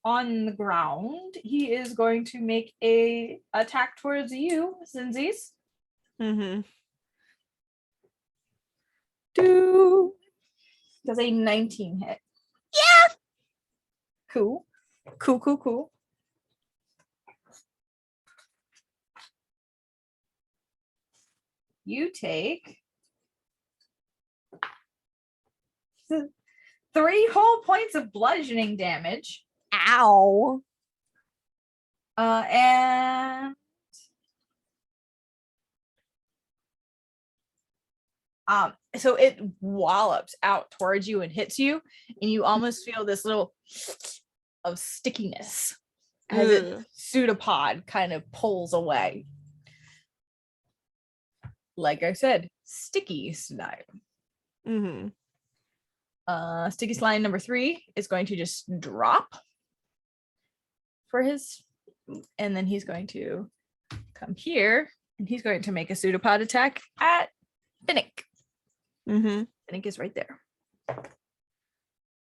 on the ground, he is going to make a attack towards you, Zinsys. Does a 19 hit? Yeah. Cool. You take 3 whole points of bludgeoning damage. Ow. And so it wallops out towards you and hits you, and you almost feel this little of stickiness as its pseudopod kind of pulls away. Like I said, sticky slime. Sticky slime number 3 is going to just drop for his, and then he's going to come here and he's going to make a pseudopod attack at Finnick. Finnick is right there.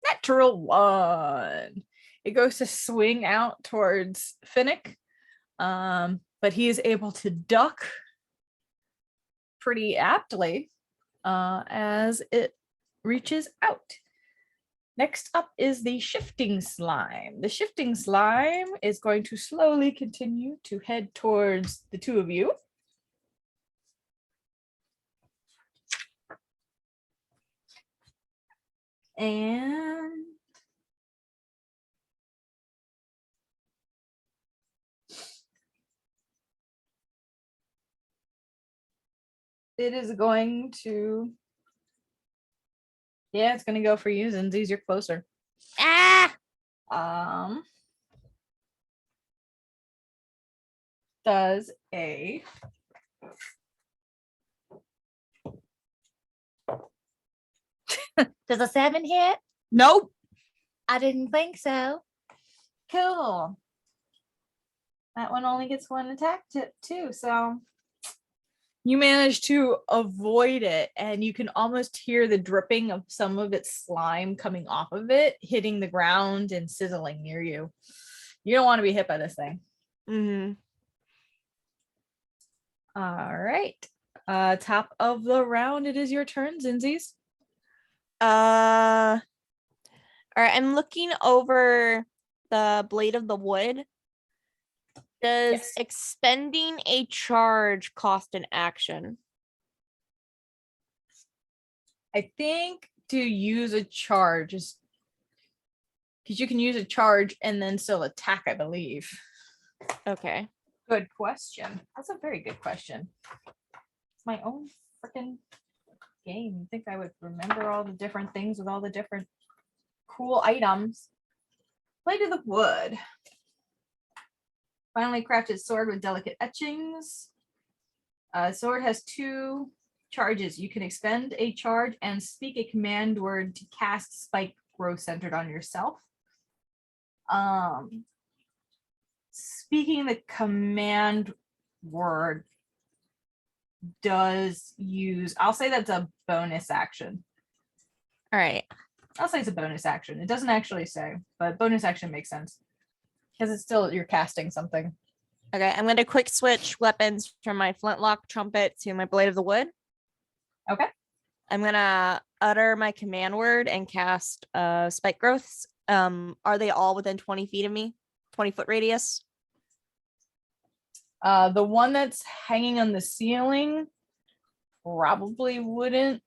Natural 1. It goes to swing out towards Finnick, but he is able to duck pretty aptly as it reaches out. Next up is the shifting slime. The shifting slime is going to slowly continue to head towards the 2 of you. And it is going to, yeah, it's going to go for you, Zinsys. You're closer. Does a Does a 7 hit? Nope. I didn't think so. Cool. That one only gets one attack too, so you manage to avoid it, and you can almost hear the dripping of some of its slime coming off of it, hitting the ground and sizzling near you. You don't want to be hit by this thing. Mm-hmm. All right. Top of the round, it is your turn, Zinsys. All right, I'm looking over the blade of the wood. Does Yes. expending a charge cost an action? I think to use a charge is because you can use a charge and then still attack, I believe. Okay. Good question. That's a very good question. It's my own freaking game. You think I would remember all the different things with all the different cool items? Blade of the wood. Finally crafted sword with delicate etchings. Sword has 2 charges. You can expend a charge and speak a command word to cast spike growth centered on yourself. Speaking the command word does use, I'll say that's a bonus action. All right. I'll say it's a bonus action. It doesn't actually say, but bonus action makes sense because it's still, you're casting something. Okay, I'm gonna quick switch weapons from my flintlock trumpet to my blade of the wood. Okay. I'm gonna utter my command word and cast spike growths. Are they all within 20 feet of me? 20-foot radius? The one that's hanging on the ceiling probably wouldn't.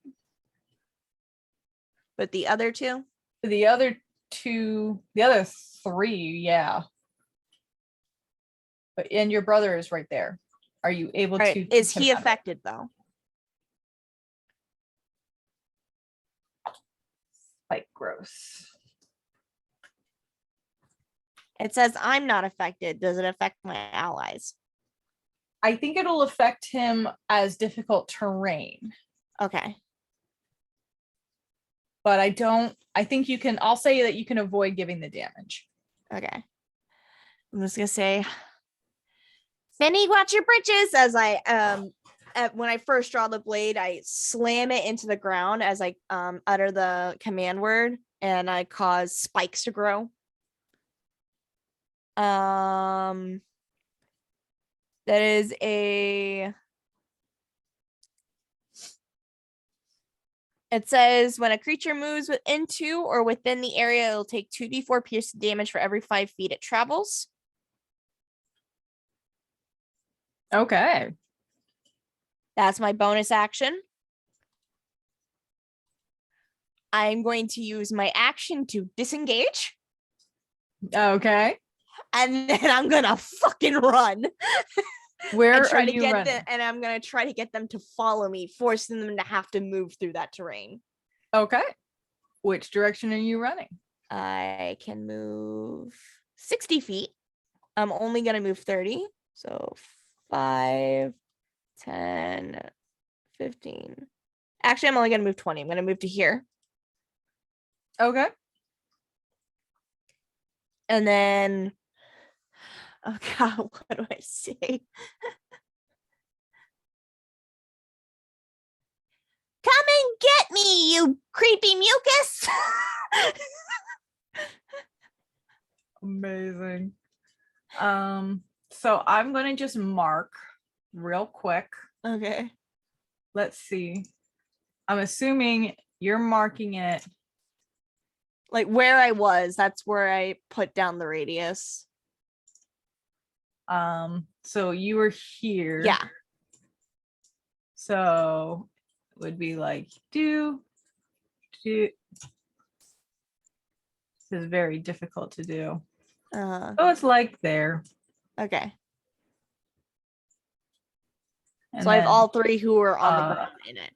But the other two? The other 3, yeah. But and your brother is right there. Are you able All right. to? Is he affected though? Spike growth. It says I'm not affected. Does it affect my allies? I think it'll affect him as difficult terrain. Okay. But I think you can, I'll say that you can avoid giving the damage. Okay. I'm just gonna say, Finny, watch your britches. As I when I first draw the blade, I slam it into the ground as I utter the command word, and I cause spikes to grow. That is a. It says when a creature moves into or within the area, it'll take 2d4 piercing damage for every 5 feet it travels. Okay. That's my bonus action. I'm going to use my action to disengage. Okay. And then I'm gonna fucking run. Where are you running? And I'm gonna try to get them to follow me, forcing them to have to move through that terrain. Okay. Which direction are you running? I can move 60 feet. I'm only gonna move 30. So 5, 10, 15. Actually, I'm only gonna move 20. I'm gonna move to here. Okay. And then, oh God, what do I say? Come and get me, you creepy mucus. Amazing. So I'm going to just mark real quick. Okay. Let's see. I'm assuming you're marking it. Like where I was, that's where I put down the radius. So you were here. Yeah. So it would be like do. This is very difficult to do. So it's like there. Okay. And so I have then, all 3 who are on the ground in it.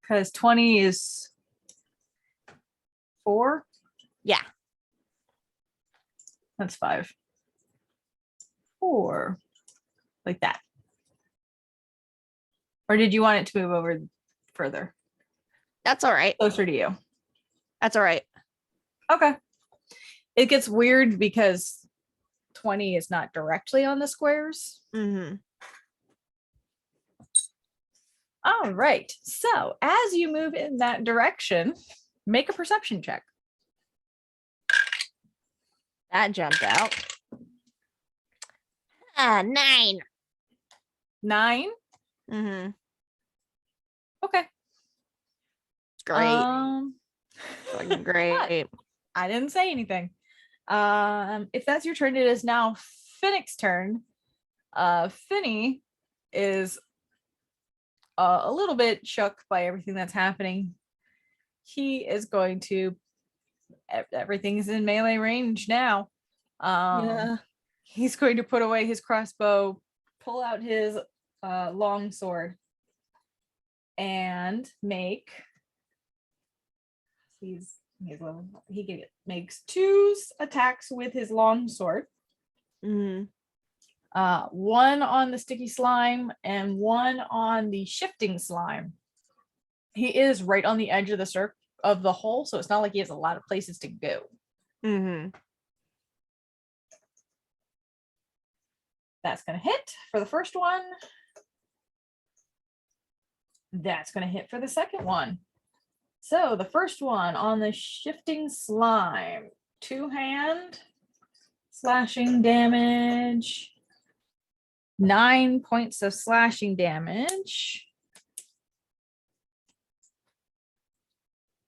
Because 20 is 4. Yeah. That's 5. 4. Like that. Or did you want it to move over further? That's all right. Closer to you. That's all right. Okay. It gets weird because 20 is not directly on the squares. Mm-hmm. All right. So as you move in that direction, make a perception check. That jumped out. 9. 9. Mm-hmm. Okay. Great. Fucking great. I didn't say anything. If that's your turn, it is now Finnick's turn. Finny is a little bit shook by everything that's happening. He is going to, everything's in melee range now. Yeah. He's going to put away his crossbow, pull out his long sword, and make. He makes 2 attacks with his long sword. Mm-hmm. One on the sticky slime and one on the shifting slime. He is right on the edge of the hole, so it's not like he has a lot of places to go. Mm-hmm. That's going to hit for the first one. That's going to hit for the second one. So the first one on the shifting slime, 2-hand slashing damage, 9 points of slashing damage,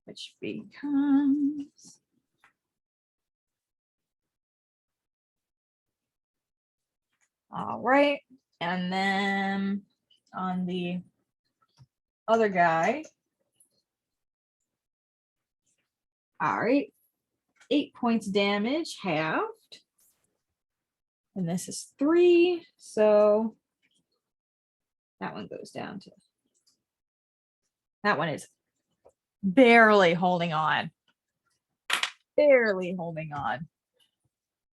which becomes all right. And then on the other guy, all right, 8 points damage halved. And this is 3. So that one goes down to, that one is barely holding on. Barely holding on.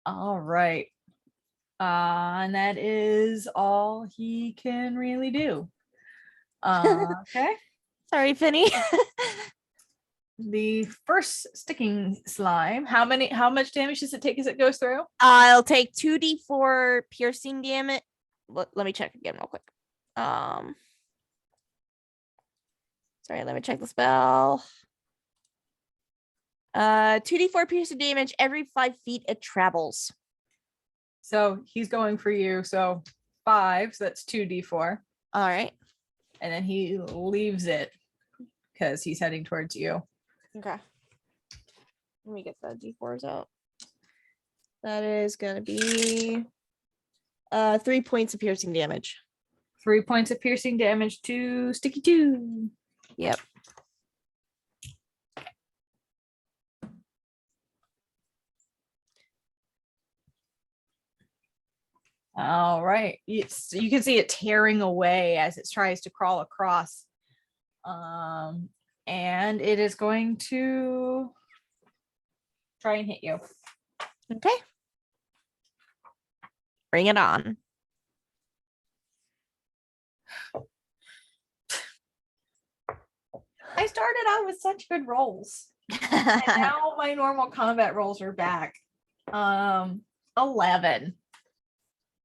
All right. And that is all he can really do. Okay. Sorry, Finny. The first sticking slime, how much damage does it take as it goes through? I'll take 2d4 piercing damage. Let me check again real quick. Sorry, let me check the spell. 2d4 piercing damage every 5 feet it travels. So he's going for you. So 5, so that's 2d4. All right. And then he leaves it because he's heading towards you. Okay. Let me get the d4s out. That is gonna be 3 points of piercing damage. 3 points of piercing damage to Sticky 2. Yep. All right. You can see it tearing away as it tries to crawl across. And it is going to try and hit you. Okay. Bring it on. I started out with such good rolls. And now my normal combat rolls are back. 11.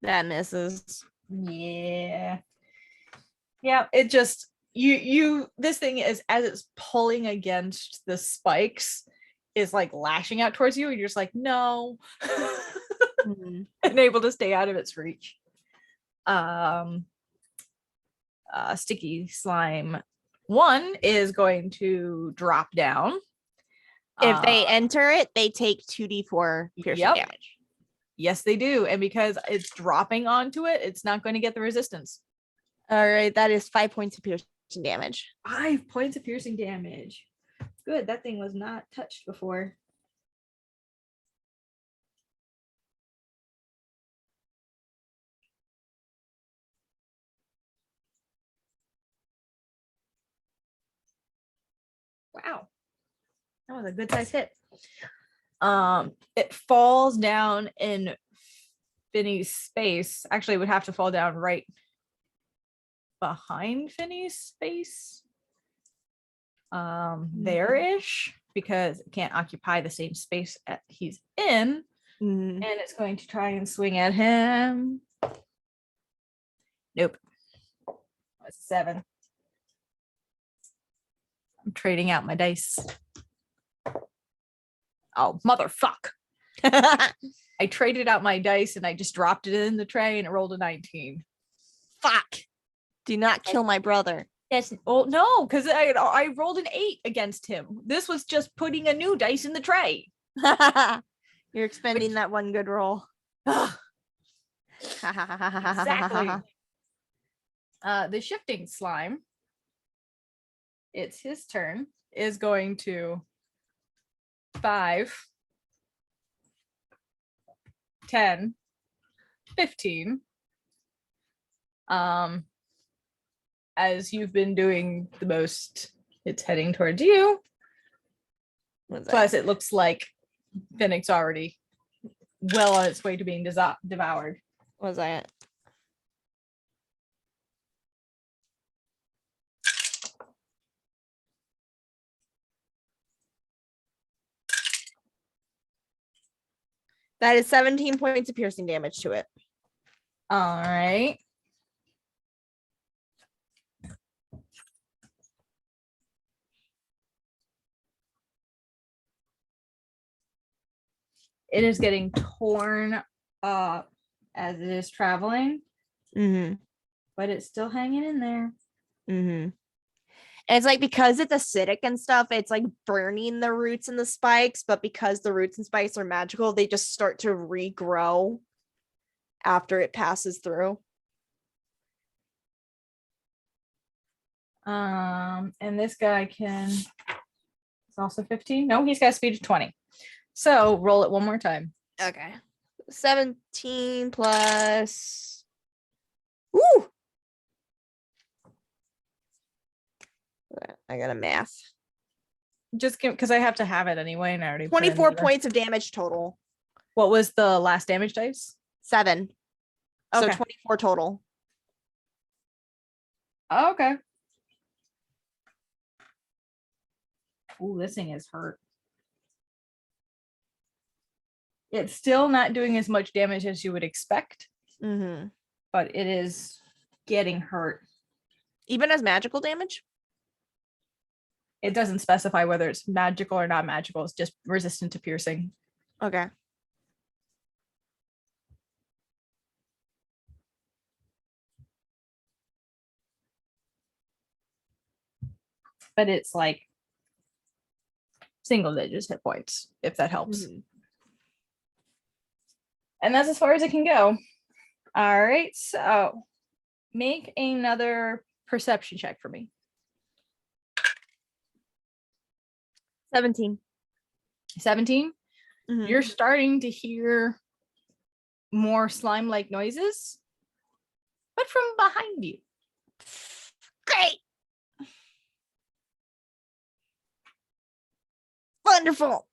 That misses. Yeah. Yeah, it just this thing is, as it's pulling against the spikes, is like lashing out towards you, and you're just like, no. Mm-hmm. And able to stay out of its reach. Sticky slime 1 is going to drop down. If they enter it, they take 2d4 piercing damage. Yes, they do. And because it's dropping onto it, it's not going to get the resistance. All right, that is 5 points of piercing damage. 5 points of piercing damage. Good, that thing was not touched before. Wow. That was a good size hit. It falls down in Finny's space. Actually, it would have to fall down right behind Finney's space. There-ish, because it can't occupy the same space he's in. Mhm. And it's going to try and swing at him. Nope. That's a 7. I'm trading out my dice. Oh, motherfuck. I traded out my dice and I just dropped it in the tray and it rolled a 19. Fuck. Do not kill my brother. Yes. Oh, no, because I rolled an 8 against him. This was just putting a new dice in the tray. You're expending that one good roll. Exactly. The shifting slime, it's his turn, is going to 5, 10, 15. As you've been doing the most, it's heading towards you. Plus, it looks like Finnick's already well on its way to being devoured. What was that? That is 17 points of piercing damage to it. All right. It is getting torn up as it is traveling, but it's still hanging in there. And it's like, because it's acidic and stuff, it's like burning the roots and the spikes, but because the roots and spikes are magical, they just start to regrow after it passes through. And this guy it's also 15. No, he's got a speed of 20. So roll it one more time. Okay. 17 plus. Ooh. I got a math. Just because I have to have it anyway, and I already 24 points of damage total. What was the last damage dice? 7. So Okay. 24 total. Oh, okay. Ooh, this thing is hurt. It's still not doing as much damage as you would expect, but it is getting hurt. Even as magical damage? It doesn't specify whether it's magical or not magical. It's just resistant to piercing. Okay. But it's like single digits hit points, if that helps. And that's as far as it can go. All right, so make another perception check for me. 17. 17? You're starting to hear more slime-like noises, but from behind you. Great. Wonderful.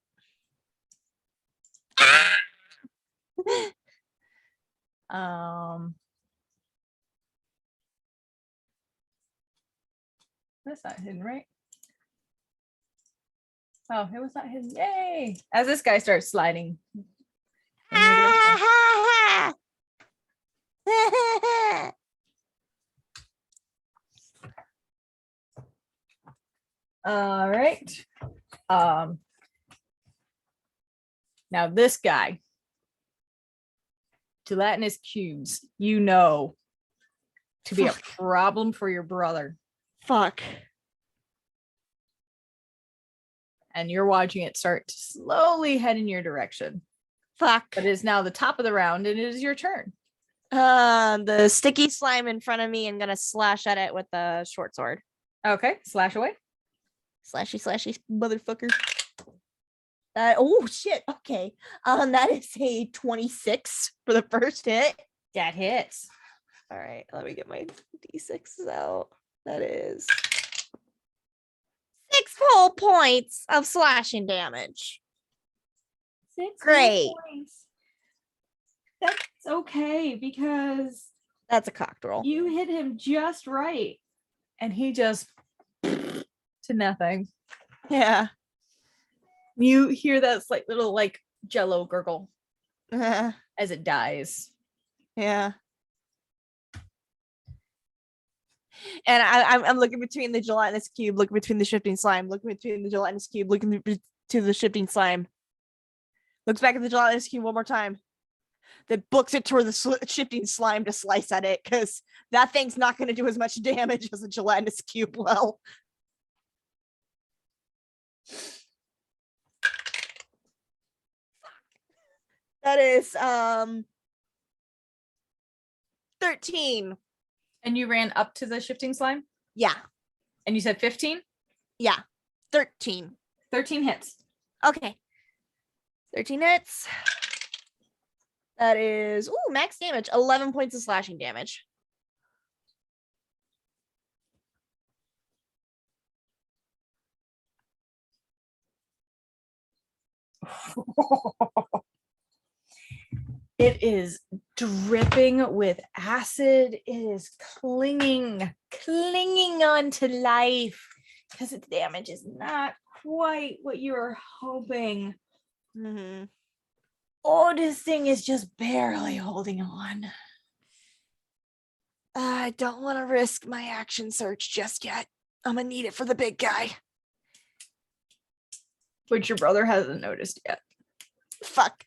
That's not hidden, right? Oh, it was not hidden. Yay! As this guy starts sliding. All right. Now this guy, gelatinous cubes, you know, to be a problem for your brother. Fuck. And you're watching it start to slowly head in your direction. Fuck. But it is now the top of the round and it is your turn. The sticky slime in front of me, I'm gonna slash at it with the short sword. Okay, slash away. Slashy, motherfucker. Oh shit. Okay. That is a 26 for the first hit. That hits. All right, let me get my d6s out. That is 6 whole points of slashing damage. 6 Great. points. That's okay because That's a cocked roll. You hit him just right. And he just to nothing. Yeah. You hear that slight little like jello gurgle Yeah. as it dies. And I'm looking between the gelatinous cube, looking between the shifting slime, looking between the gelatinous cube, looking to the shifting slime. Looks back at the gelatinous cube one more time. Then books it toward the shifting slime to slice at it, because that thing's not going to do as much damage as a gelatinous cube will. That is 13. And you ran up to the shifting slime? Yeah. And you said 15? Yeah. 13. 13 hits. Okay. 13 hits. That is max damage. 11 points of slashing damage. It is dripping with acid. It is clinging on to life because its damage is not quite what you were hoping. Mm-hmm. Oh, this thing is just barely holding on. I don't want to risk my action search just yet. I'm gonna need it for the big guy. Which your brother hasn't noticed yet. Fuck.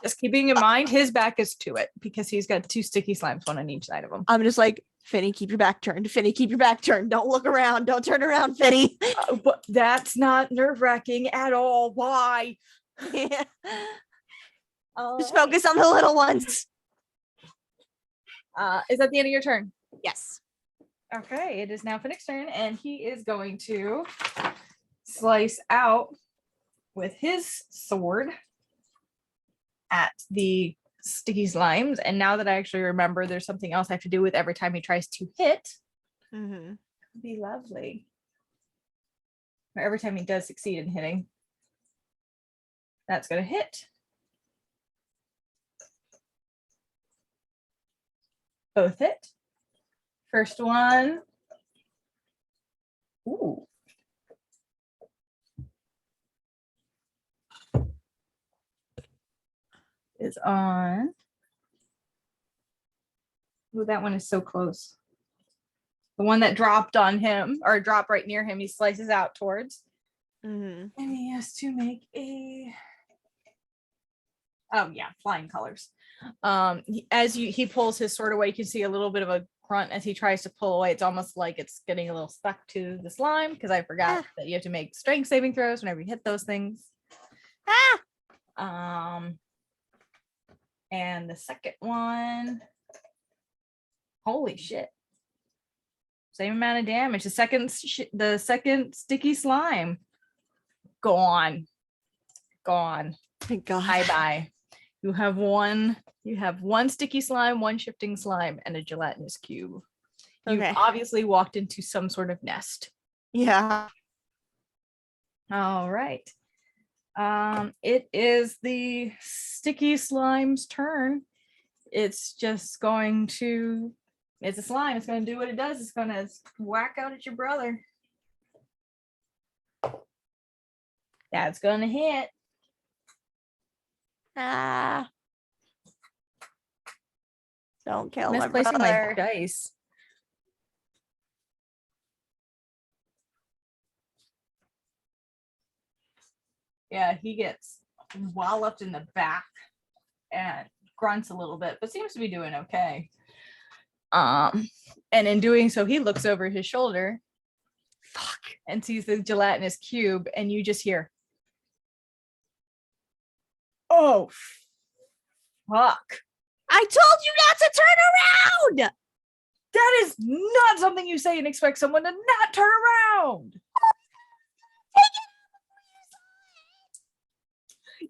Just keeping in mind, his back is to it because he's got 2 sticky slimes, one on each side of him. I'm just like, Finny, keep your back turned. Finny, keep your back turned. Don't look around. Don't turn around, Finny. But that's not nerve-wracking at all. Why? Yeah. Just Right. focus on the little ones. Is that the end of your turn? Yes. Okay, it is now Finnick's turn, and he is going to slice out with his sword at the sticky slimes. And now that I actually remember, there's something else I have to do with every time he tries to hit. Mm-hmm. It'd be lovely. Or every time he does succeed in hitting. That's going to hit. Both hit. First one. Ooh. Is on. Ooh, that one is so close. The one that dropped on him, or dropped right near him, he slices out towards. Mm-hmm. And he has to make a flying colors. He pulls his sword away, you can see a little bit of a grunt as he tries to pull away. It's almost like it's getting a little stuck to the slime, because I forgot that you have to make strength saving throws whenever you hit those things. And the second one, holy shit, same amount of damage. The second sticky slime gone. Thank God. Bye. You have one sticky slime, one shifting slime, and a gelatinous cube. You've obviously walked into some sort of nest. Yeah. All right. It is the sticky slime's turn. It's just going to, it's a slime. It's going to do what it does. It's going to whack out at your brother. That's going to hit. Don't kill my Misplacing my brother. dice. Yeah, he gets walloped in the back and grunts a little bit, but seems to be doing okay. And in doing so, he looks over his shoulder and sees the gelatinous cube, and you just hear, "Oh, fuck. I told you not to turn around." That is not something you say and expect someone to not turn around."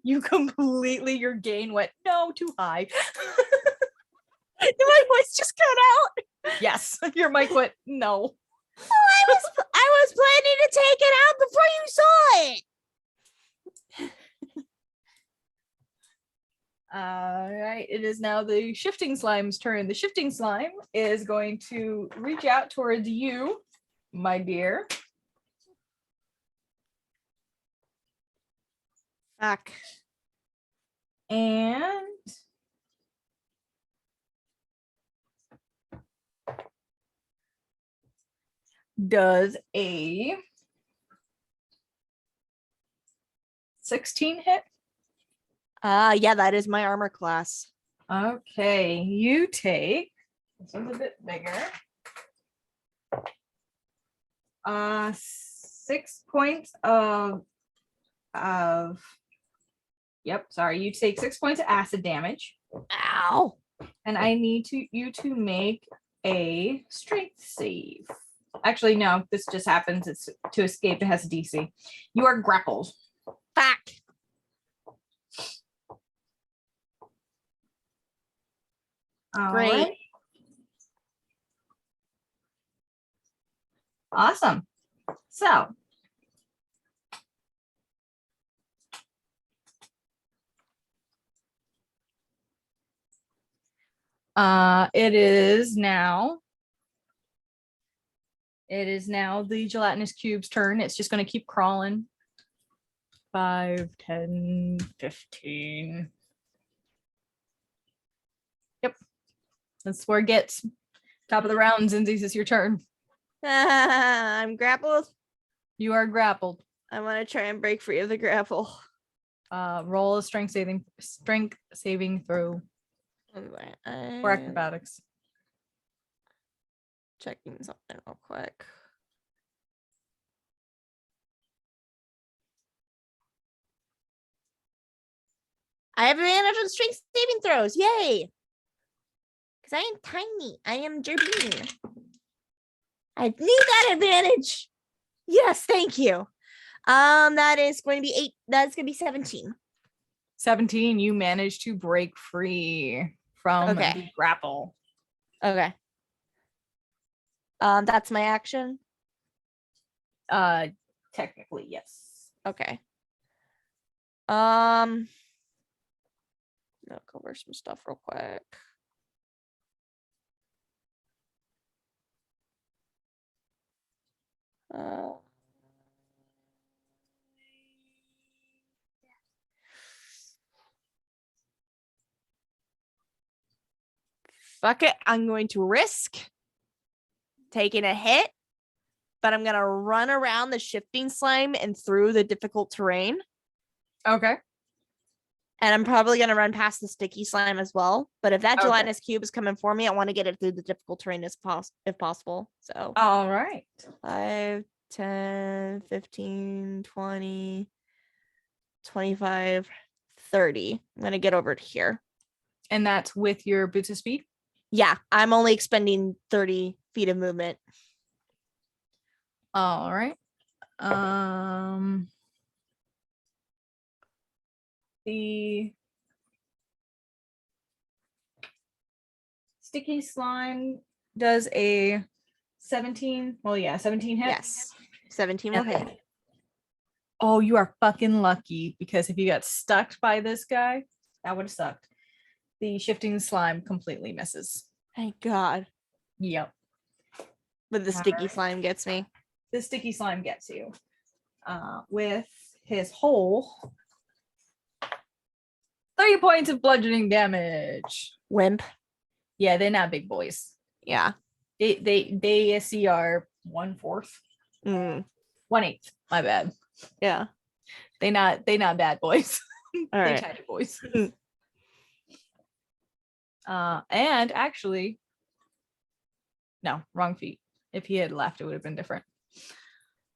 Your gain went too high. Did my voice just cut out? Yes, your mic went no. I was planning to take it out before you saw All right, it is now the shifting slime's turn. The shifting slime is going to reach out towards you, my dear. Fuck. And does a 16 hit? Yeah, that is my armor class. Okay, you take, this one's a bit bigger. 6 points yep, sorry, you take 6 points of acid damage. Ow. And I need you to make a strength save. Actually, no, this just happens. It's to escape. It has a DC. You are grappled. Fuck. Great. Right. Awesome. So it is now the gelatinous cube's turn. It's just going to keep crawling. 5, 10, 15. Yep. That's where it gets. Top of the round, Zinsys, is your turn. I'm grappled. You are grappled. I want to try and break free of the grapple. Roll a strength saving throw or acrobatics. Checking something real quick. I have advantage on strength saving throws. Yay! Because I am tiny. I am Gerbine. I need that advantage. Yes, thank you. That is going to be 8. That's going to be 17. 17, you managed to break free from the grapple. Okay. That's my action. Technically, yes. Okay. I'll cover some stuff real quick. Fuck it. I'm going to risk taking a hit, but I'm going to run around the shifting slime and through the difficult terrain. Okay. And I'm probably going to run past the sticky slime as well. But if that gelatinous cube is coming for me, I want to get it through the difficult terrain if possible. So, all right. 5, 10, 15, 20, 25, 30. I'm going to get over to here. And that's with your boots of speed? Yeah, I'm only expending 30 feet of movement. All right. The sticky slime does a 17. Well, yeah, 17 hit. Yes, 17 will hit. Oh, you are fucking lucky, because if you got stuck by this guy, that would have sucked. The shifting slime completely misses. Thank God. Yep. But the sticky slime gets me. The sticky slime gets you. With his whole 30 points of bludgeoning damage. Wimp. Yeah, they're not big boys. Yeah. They CR 1/4. 1/8. My bad. Yeah. They not bad boys. All right. Tiny boys. And actually, no, wrong feet. If he had left, it would have been different.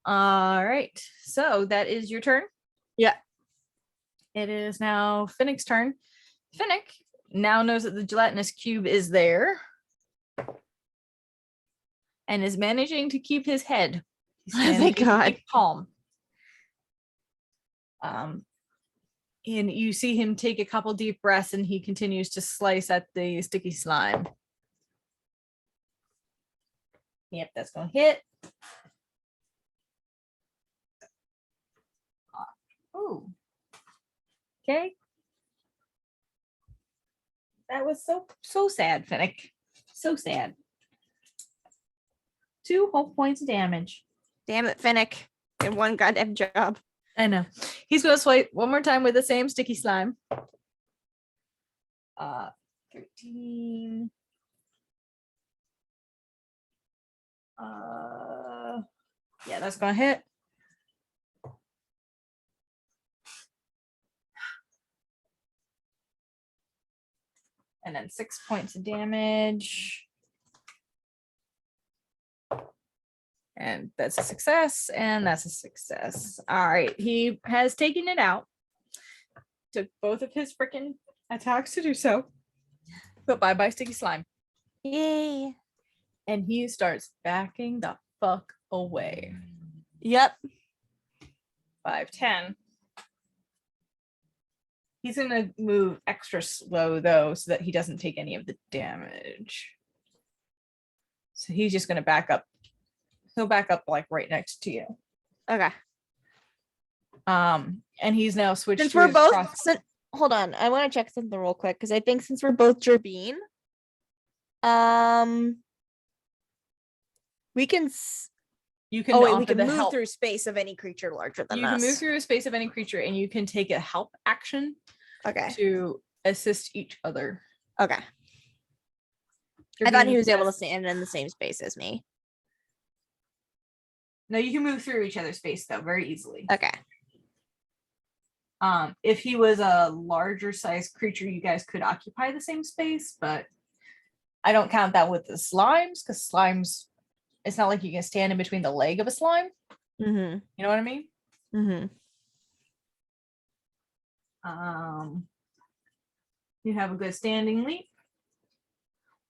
All right. So that is your turn. Yeah. It is now Finnick's turn. Finnick now knows that the gelatinous cube is there and is managing to keep his head. Thank God. Calm. And you see him take a couple deep breaths, and he continues to slice at the sticky slime. Yep, that's gonna hit. Ooh. Okay. That was so sad, Finnick. So sad. 2 whole points of damage. Damn it, Finnick. Did one goddamn job. I know. He's gonna swipe one more time with the same sticky slime. 13. Yeah, that's gonna hit. And then 6 points of damage. And that's a success, and that's a success. All right, he has taken it out. Took both of his freaking attacks to do so. But bye-bye sticky slime. Yay. And he starts backing the fuck away. Yep. 5, 10. He's gonna move extra slow though, so that he doesn't take any of the damage. So he's just gonna back up. He'll back up like right next to you. Okay. And he's now switched. Since to we're his both hold on, I want to check something real quick because I think since we're both Gerbine, we can. You can. Oh wait, we offer can the move help. through space of any creature larger than You us. can move through a space of any creature, and you can take a help action Okay. to assist each other. Okay. I thought he Gerbine was able to has- stand in the same space as me. No, you can move through each other's space though very easily. Okay. If he was a larger size creature, you guys could occupy the same space, but I don't count that with the slimes because slimes, it's not like you can stand in between the leg of a slime. Mm-hmm. You know what I mean? Mm-hmm. You have a good standing leap,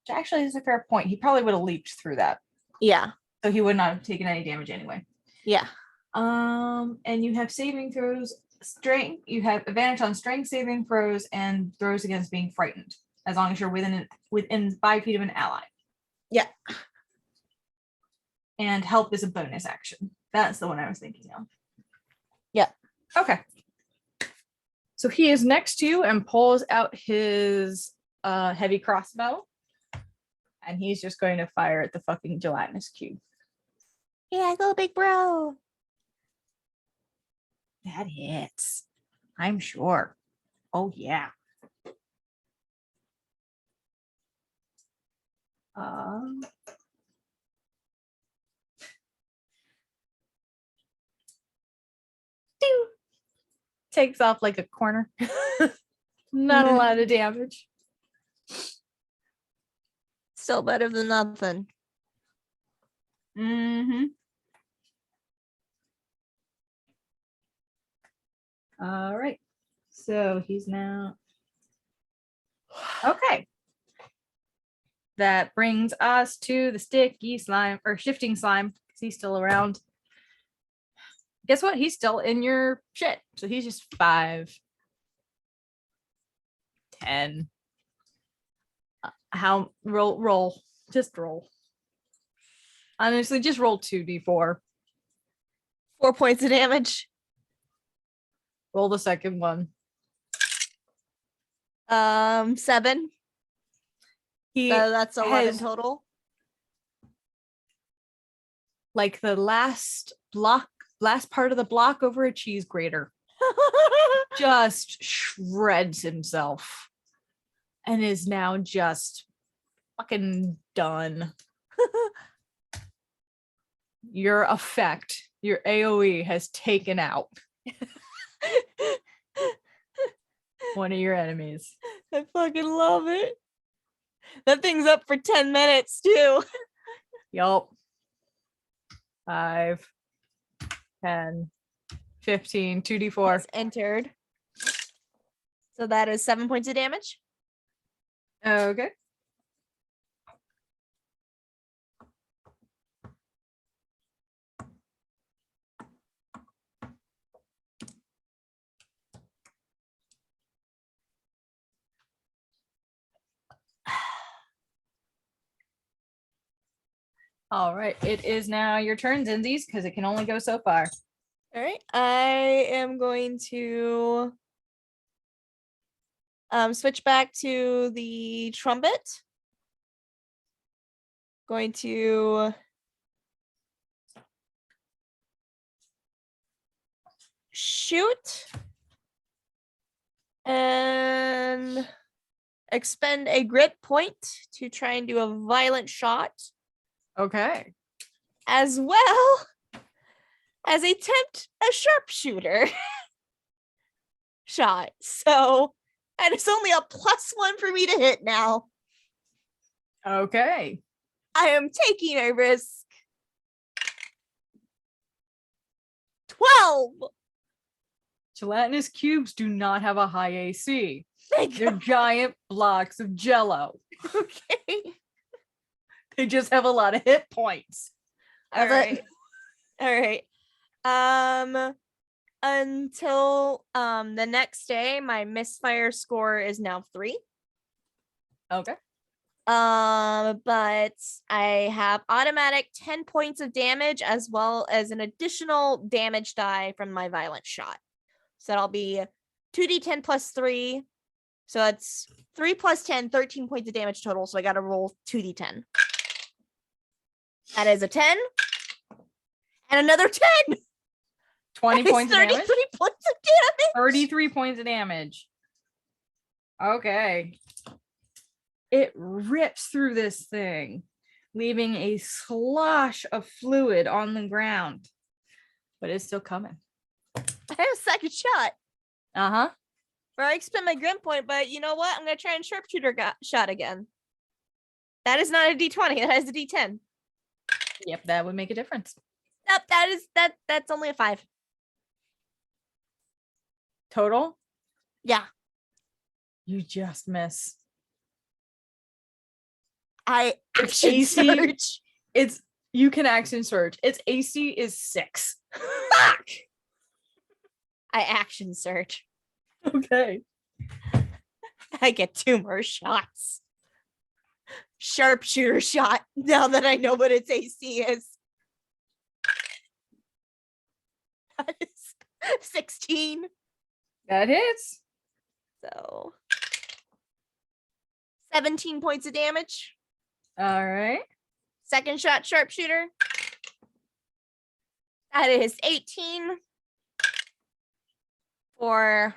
which actually is a fair point. He probably would have leaped through that, Yeah. so he would not have taken any damage anyway. Yeah. And you have saving throws, strength. You have advantage on strength saving throws and throws against being frightened, as long as you're within 5 feet of an ally. Yeah. And help is a bonus action. That's the one I was thinking of. Yeah. Okay. So he is next to you and pulls out his heavy crossbow. And he's just going to fire at the fucking gelatinous cube. Yeah, go big bro. That hits. I'm sure. Oh, yeah. Takes off like a corner. Not a lot of damage. Still better than nothing. Mm-hmm. All right. So he's now. Okay. That brings us to the sticky slime or shifting slime because he's still around. Guess what? He's still in your shit. So he's just 5, 10. How roll. Just roll. Honestly, just roll 2d4. 4 points of damage. Roll the second one. 7. He That's 11 has- total. like the last part of the block over a cheese grater. Just shreds himself and is now just fucking done. Your effect, your AoE has taken out one of your enemies. I fucking love it. That thing's up for 10 minutes too. Yup. 5, 10, 15, 2d4. It's entered. So that is 7 points of damage. Okay. All right, it is now your turn, Zinsys, because it can only go so far. All right. I am going to Switch back to the trumpet. Going to shoot and expend a grit point to try and do a violent shot, Okay. as well as attempt a sharpshooter shot. So, and it's only a +1 for me to hit now. Okay. I am taking a risk. 12. Gelatinous cubes do not have a high AC. Thank They're God. giant blocks of jello. Okay. They just have a lot of hit points. All right. All right. Until the next day, my misfire score is now 3. Okay. But I have automatic 10 points of damage as well as an additional damage die from my violent shot. So that'll be 2d10 plus 3. So that's 3 plus 10, 13 points of damage total. So I got to roll 2d10. That is a 10 and another 10. 20 That is points of 33 damage. points of damage. 33 points of damage. Okay. It rips through this thing, leaving a slosh of fluid on the ground. But it's still coming. I have a second shot. Uh-huh. Where I expend my grim point, but you know what? I'm gonna try and sharpshooter shot again. That is not a d20. That is a d10. Yep, that would make a difference. Nope, that's only a 5. Total? Yeah, You just miss. I action AC. surge. It's you can action surge. Its AC is 6. Fuck. I action surge. Okay. I get 2 more shots. Sharpshooter shot. Now that I know what its AC is. That is 16. That hits. So 17 points of damage. All right. Second shot sharpshooter. That is 18 for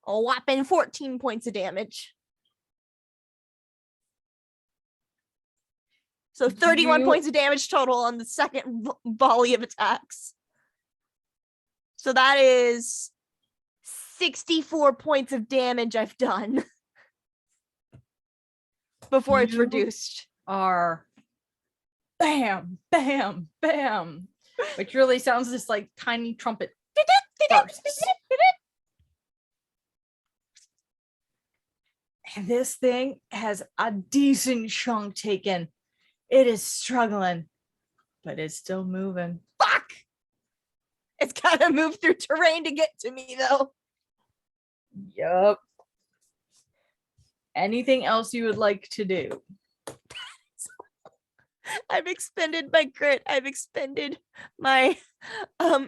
a whopping 14 points of damage. So 31 points of damage total on the second volley of attacks. So that is 64 points of damage I've done before it's You reduced. Are bam, bam, bam. Which really sounds just like tiny trumpet bursts. And this thing has a decent chunk taken. It is struggling, but it's still moving. Fuck! It's gotta move through terrain to get to me, though. Yup. Anything else you would like to do? I've expended my grit. I've expended my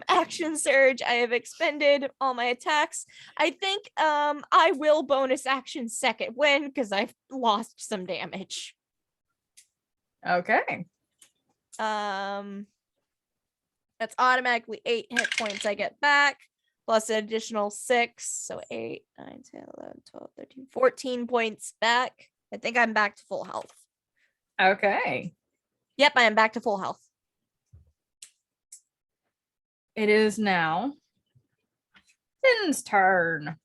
action surge. I have expended all my attacks. I think I will bonus action second win because I've lost some damage. Okay. That's automatically 8 hit points I get back, plus an additional 6. So 8, 9, 10, 11, 12, 13, 14 points back. I think I'm back to full health. Okay. Yep, I am back to full health. It is now Finn's turn.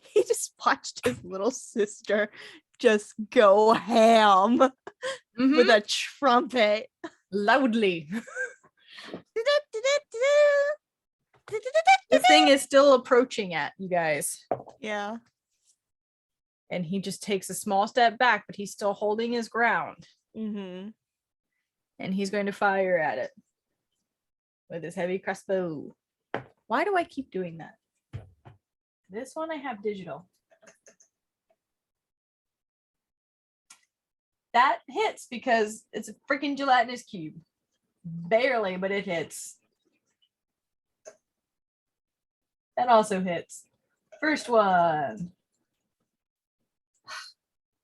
He just watched his little sister just go ham with a trumpet. Loudly. This thing is still approaching at you guys. Yeah. And he just takes a small step back, but he's still holding his ground. Mm-hmm. And he's going to fire at it with his heavy crossbow. Why do I keep doing that? This one I have digital. That hits because it's a freaking gelatinous cube. Barely, but it hits. That also hits. First one.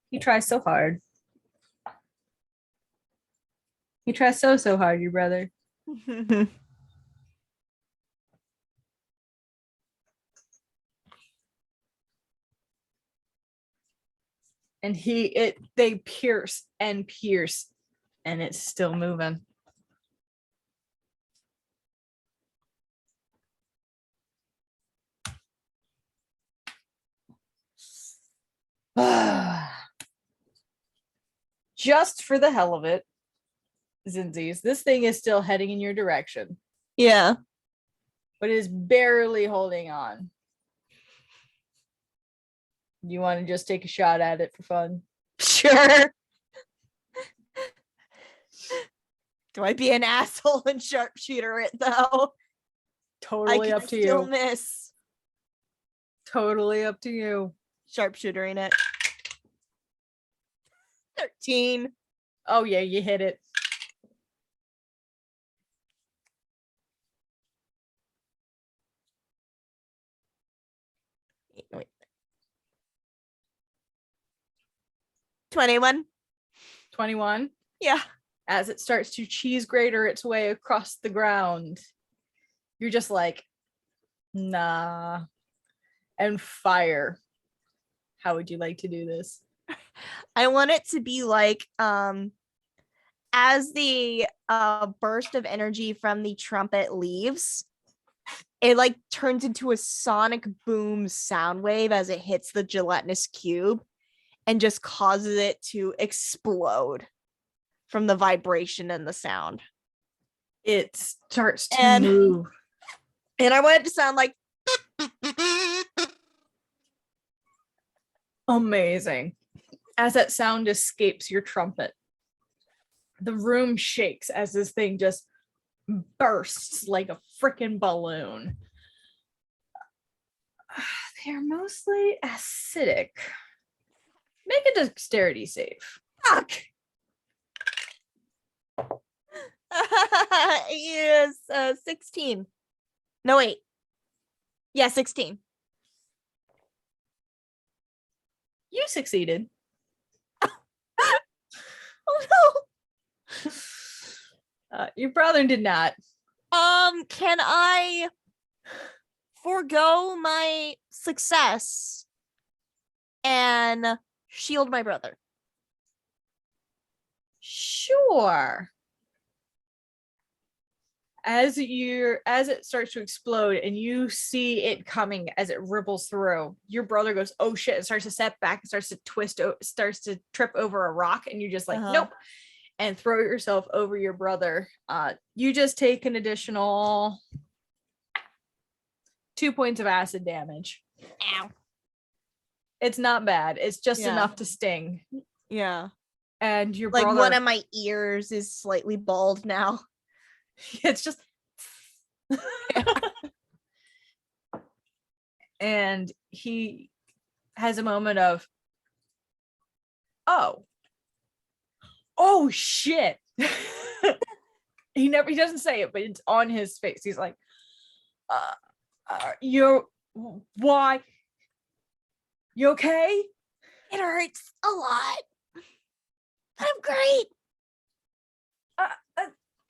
He tries so hard. He tries so hard, your brother. And they pierce, and it's still moving. Just for the hell of it, Zinsys, this thing is still heading in your direction, Yeah. but it is barely holding on. You want to just take a shot at it for fun? Sure. Do I be an asshole and sharpshooter it though? Totally up to still you. Miss. Totally up to you. Sharpshootering it. 13. Oh yeah, you hit it. Wait. 21. 21. Yeah. As it starts to cheese grater its way across the ground, you're just like, nah. And fire. How would you like to do this? I want it to be like as the burst of energy from the trumpet leaves, it like turns into a sonic boom sound wave as it hits the gelatinous cube and just causes it to explode from the vibration and the sound. It starts to move. And I want it to sound like amazing. As that sound escapes your trumpet, the room shakes as this thing just bursts like a freaking balloon. They are mostly acidic. Make a dexterity save. fuck. Yes, 16. No, wait. Yeah, 16. You succeeded. Oh no. Your brother did not. Can I forego my success and shield my brother? Sure. As it starts to explode and you see it coming as it ripples through, your brother goes, oh shit, and starts to step back and starts to twist, starts to trip over a rock, and you're just like, nope, and throw yourself over your brother. You just take an additional 2 points of acid damage. Ow. It's not bad. It's just enough to sting. Yeah. And your like brother, one of my ears is slightly bald now. it's just and he has a moment of oh shit. He doesn't say it, but it's on his face. He's like, why, you okay? It hurts a lot. I'm great.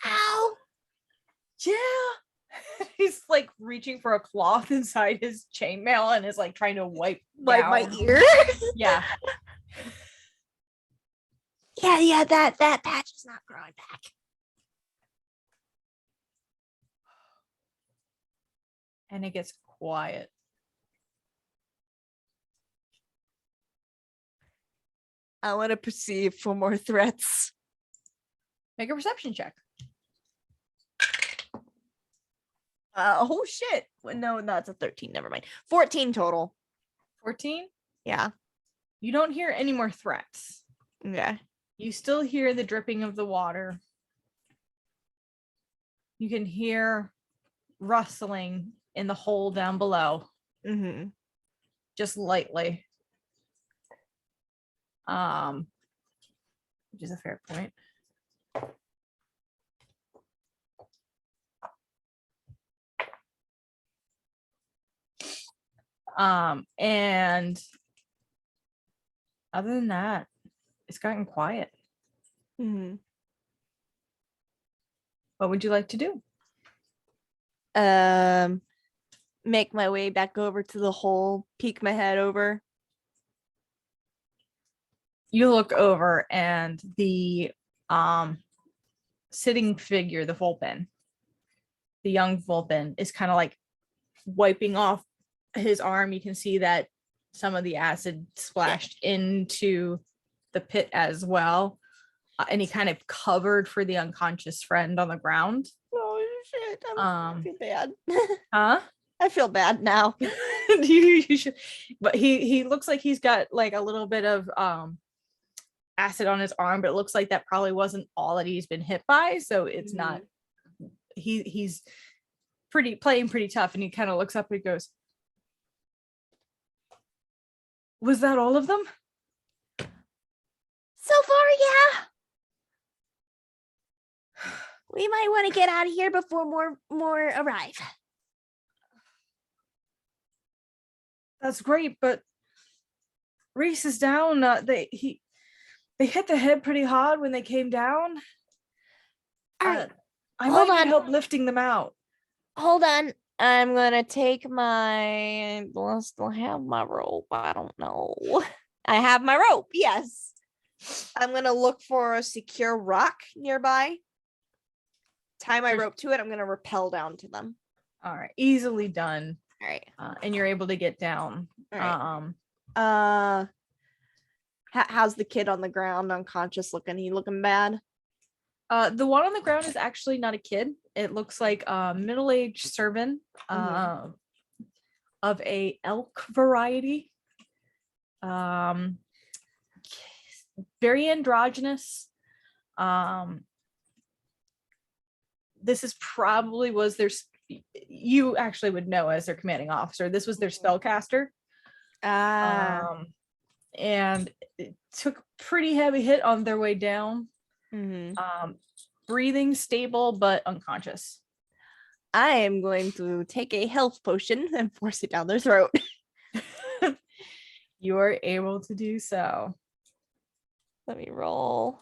Ow. Yeah. He's like reaching for a cloth inside his chainmail and is like trying to wipe down my ear. Yeah. Yeah, that patch is not growing back. And it gets quiet. I want to perceive for more threats. Make a perception check. Oh shit. No, that's a 13. Never mind. 14 total. 14? Yeah. You don't hear any more threats. Okay. You still hear the dripping of the water. You can hear rustling in the hole down below. Mm-hmm. Just lightly. Which is a fair point. And Other than that, it's gotten quiet. Mm-hmm. What would you like to do? Make my way back over to the hole, peek my head over. You look over and the sitting figure, the Vulpin, the young Vulpin, is kind of like wiping off his arm. You can see that some of the acid splashed into the pit as well. And he kind of covered for the unconscious friend on the ground. Oh shit! I feel bad. Huh? I feel bad now. you should, but he looks like he's got like a little bit of acid on his arm, but it looks like that probably wasn't all that he's been hit by. So it's not. He's playing pretty tough, and he kind of looks up and he goes, "Was that all of them?" So far, yeah. We might want to get out of here before more arrive. That's great, but Reese is down. They hit the head pretty hard when they came down. All right, I hold might on. need help lifting them out. Hold on. I'm gonna take my. Do I still have my rope? I don't know. I have my rope. Yes. I'm gonna look for a secure rock nearby. Tie my rope to it. I'm gonna rappel down to them. All right, easily done. All right. And you're able to get down. All right. How's the kid on the ground, unconscious looking? He looking bad? The one on the ground is actually not a kid. It looks like a middle-aged servant of a elk variety. Very androgynous. This is probably you actually would know as their commanding officer. This was their spellcaster. And it took a pretty heavy hit on their way down. Breathing stable but unconscious. I am going to take a health potion and force it down their throat. You are able to do so. Let me roll.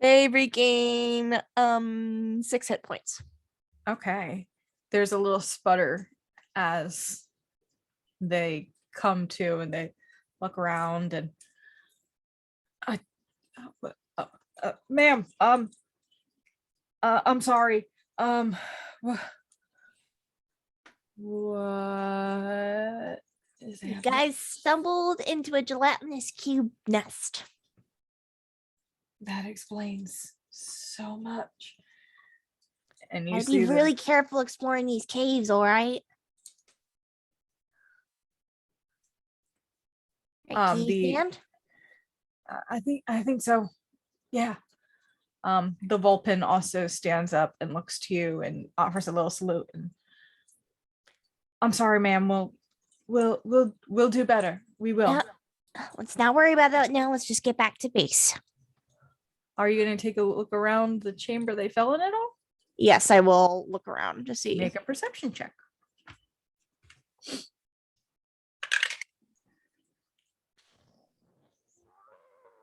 They regain 6 hit points. Okay. There's a little sputter as they come to and they look around and ma'am, I'm sorry. What is You happening? guys stumbled into a gelatinous cube nest. That explains so much. And you I'd see be really careful exploring these caves, all right? Can you stand? I think so. Yeah. The Vulpin also stands up and looks to you and offers a little salute. And I'm sorry, ma'am. We'll do better. We will. Let's not worry about that now. Let's just get back to base. Are you going to take a look around the chamber they fell in at all? Yes, I will look around to see. Make a perception check.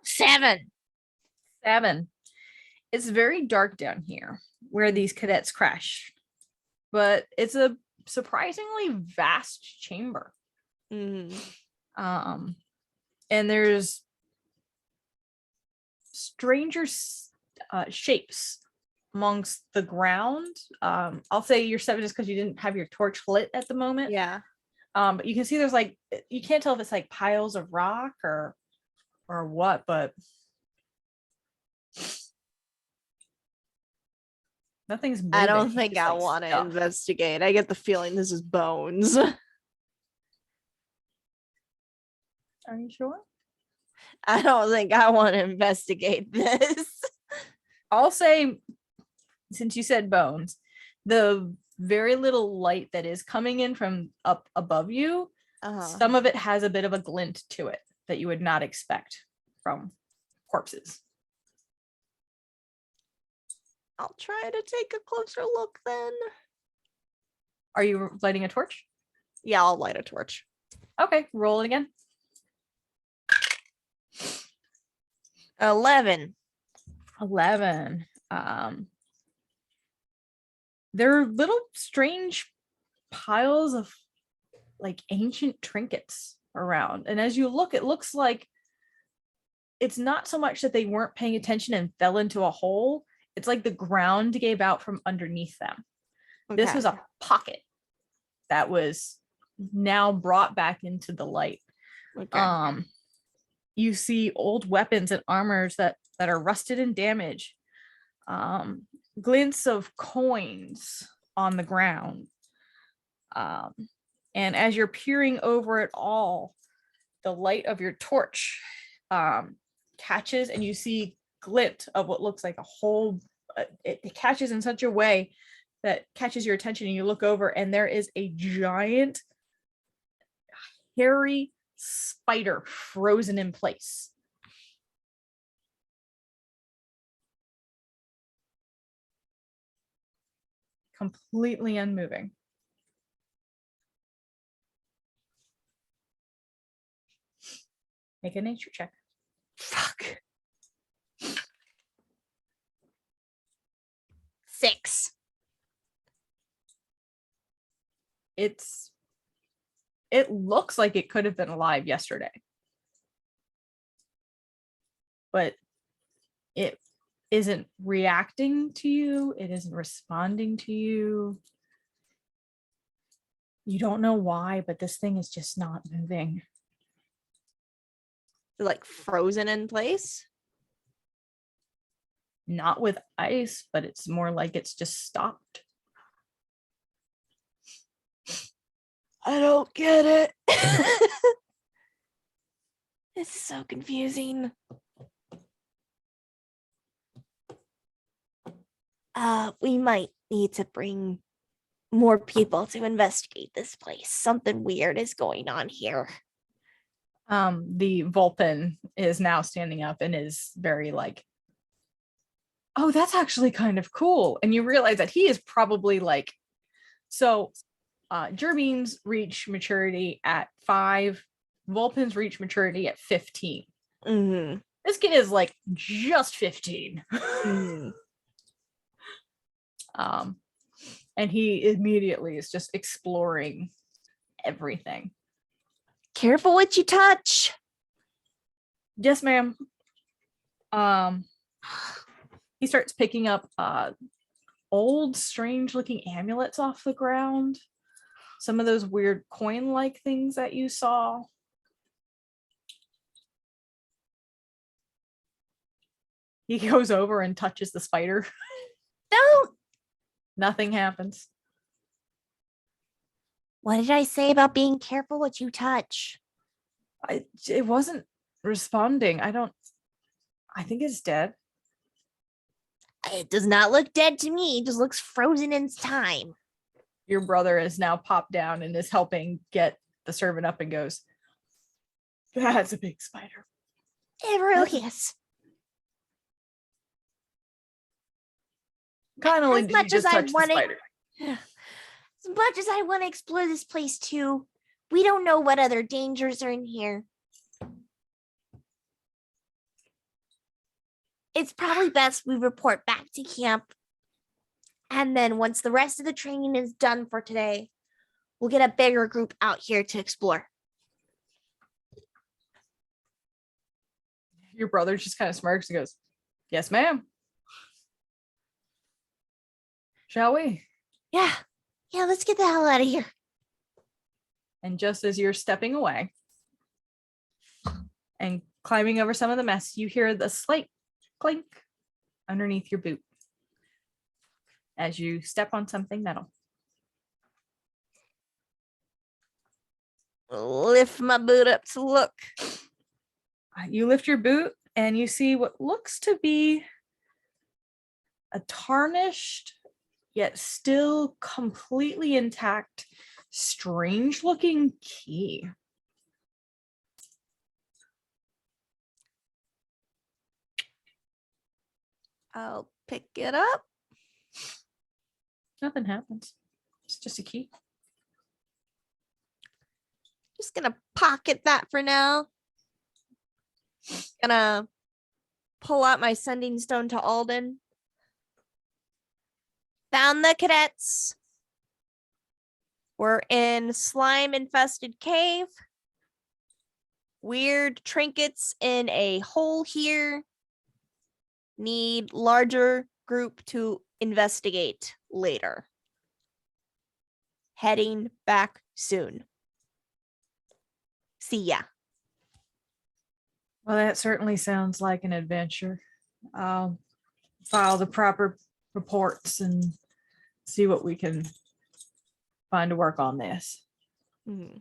7. It's very dark down here where these cadets crash, but it's a surprisingly vast chamber. And there's stranger shapes amongst the ground. I'll say your 7 is because you didn't have your torch lit at the moment. Yeah. But you can see there's like, you can't tell if it's like piles of rock or what, but nothing's moving. I don't think It's I like want to stuff. investigate. I get the feeling this is bones. Are you sure? I don't think I want to investigate this. I'll say, since you said bones, the very little light that is coming in from up above you, some of it has a bit of a glint to it that you would not expect from corpses. I'll try to take a closer look then. Are you lighting a torch? Yeah, I'll light a torch. Okay, roll it again. 11. 11. There are little strange piles of like ancient trinkets around. And as you look, it looks like it's not so much that they weren't paying attention and fell into a hole. It's like the ground gave out from underneath them. This Okay. was a pocket that was now brought back into the light. Okay. You see old weapons and armors that are rusted and damaged. Glints of coins on the ground. And as you're peering over it all, the light of your torch catches, and you see glint of what looks like a whole. It catches in such a way that catches your attention, and you look over, and there is a giant, hairy spider frozen in place. Completely unmoving. Make a nature check. Fuck. 6. It looks like it could have been alive yesterday, but it isn't reacting to you. It isn't responding to you. You don't know why, but this thing is just not moving. Like frozen in place. Not with ice, but it's more like it's just stopped. I don't get it. This is so confusing. We might need to bring more people to investigate this place. Something weird is going on here. The Vulpin is now standing up and is very like, oh, that's actually kind of cool. And you realize that he is probably like, so Gerbeans reach maturity at 5, Vulpins reach maturity at 15. Mm-hmm. This kid is like just 15. Mm-hmm. And he immediately is just exploring everything. Careful what you touch. Yes, ma'am. He starts picking up old, strange-looking amulets off the ground. Some of those weird coin-like things that you saw. He goes over and touches the spider. Don't. Nothing happens. What did I say about being careful what you touch? It wasn't responding. I think it's dead. It does not look dead to me. It just looks frozen in time. Your brother is now popped down and is helping get the servant up and goes, that's a big spider. It really is. Kind of As like did you much just as I touch the wanna- spider? As much as I want to explore this place too, we don't know what other dangers are in here. It's probably best we report back to camp. And then once the rest of the training is done for today, we'll get a bigger group out here to explore. Your brother just kind of smirks and goes, yes, ma'am. Shall we? Yeah, let's get the hell out of here. And just as you're stepping away and climbing over some of the mess, you hear the slight clink underneath your boot as you step on something metal. Lift my boot up to look. You lift your boot and you see what looks to be a tarnished yet still completely intact, strange looking key. I'll pick it up. Nothing happens. It's just a key. Just gonna pocket that for now. Gonna pull out my sending stone to Alden. Found the cadets. We're in slime-infested cave. Weird trinkets in a hole here. Need larger group to investigate later. Heading back soon. See ya. Well, that certainly sounds like an adventure. I'll file the proper reports and see what we can find to work on this. Mm-hmm.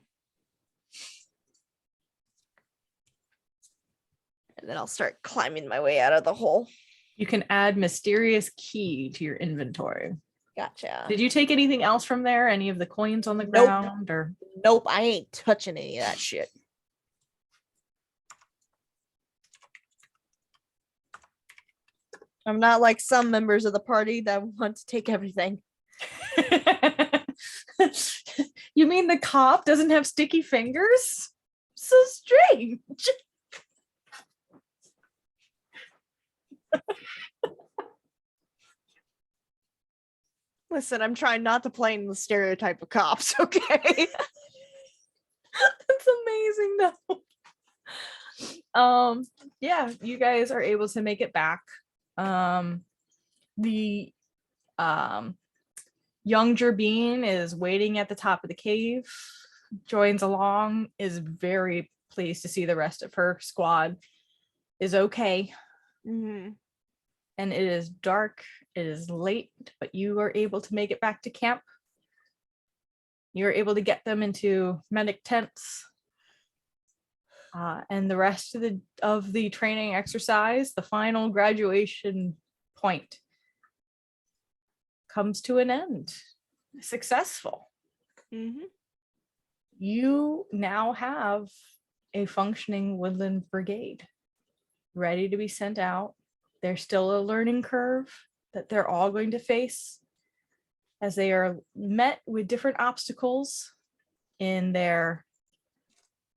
And then I'll start climbing my way out of the hole. You can add mysterious key to your inventory. Gotcha. Did you take anything else from there? Any of the coins on the Nope. ground? Or Nope, I ain't touching any of that shit. I'm not like some members of the party that want to take everything. You mean the cop doesn't have sticky fingers? So strange. Listen, I'm trying not to play in the stereotype of cops, okay? That's amazing though. Yeah, you guys are able to make it back. The young Gerbine is waiting at the top of the cave, joins along, is very pleased to see the rest of her squad is okay. Mm-hmm. And it is dark, it is late, but you are able to make it back to camp. You're able to get them into medic tents. And the rest of the training exercise, the final graduation point, comes to an end. Successful. Mm-hmm. You now have a functioning Woodland Brigade ready to be sent out. There's still a learning curve that they're all going to face as they are met with different obstacles in their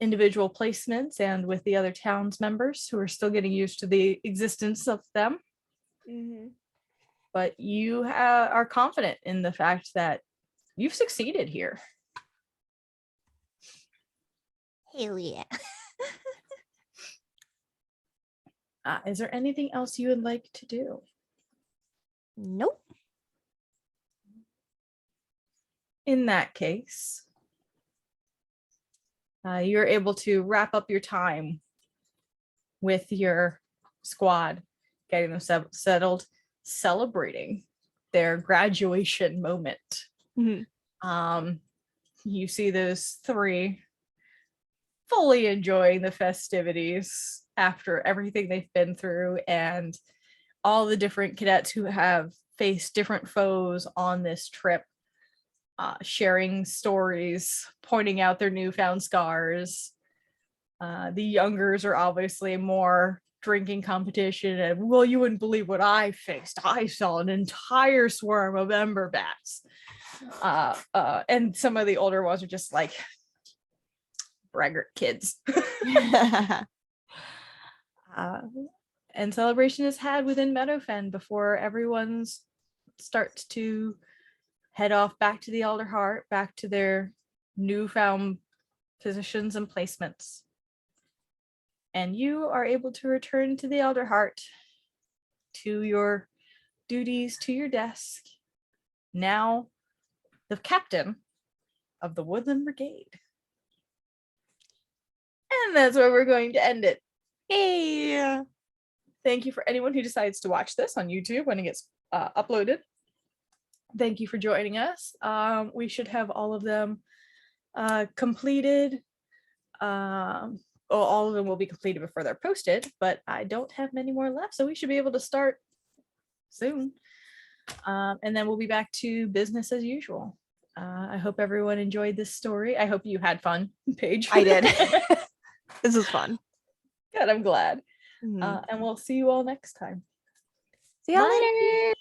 individual placements and with the other towns members who are still getting used to the existence of them. Mm-hmm. But you are confident in the fact that you've succeeded here. Hell yeah. Is there anything else you would like to do? Nope. In that case, you're able to wrap up your time with your squad, getting them settled, celebrating their graduation moment. Mm-hmm. You see those three fully enjoying the festivities after everything they've been through and all the different cadets who have faced different foes on this trip, sharing stories, pointing out their newfound scars. The youngers are obviously more drinking competition and, well, you wouldn't believe what I faced. I saw an entire swarm of ember bats. And some of the older ones are just like braggart kids. And celebration is had within Meadowfen before everyone starts to head off back to the Alderheart, back to their newfound positions and placements. And you are able to return to the Alderheart, to your duties, to your desk. Now, the captain of the Woodland Brigade. And that's where we're going to end it. Hey. Thank you for anyone who decides to watch this on YouTube when it gets uploaded. Thank you for joining us. We should have all of them completed. All of them will be completed before they're posted, but I don't have many more left, so we should be able to start soon. And then we'll be back to business as usual. I hope everyone enjoyed this story. I hope you had fun, Paige. I did. This was fun. Good, I'm glad. Mm-hmm. And we'll see you all next time. See y'all Bye. later.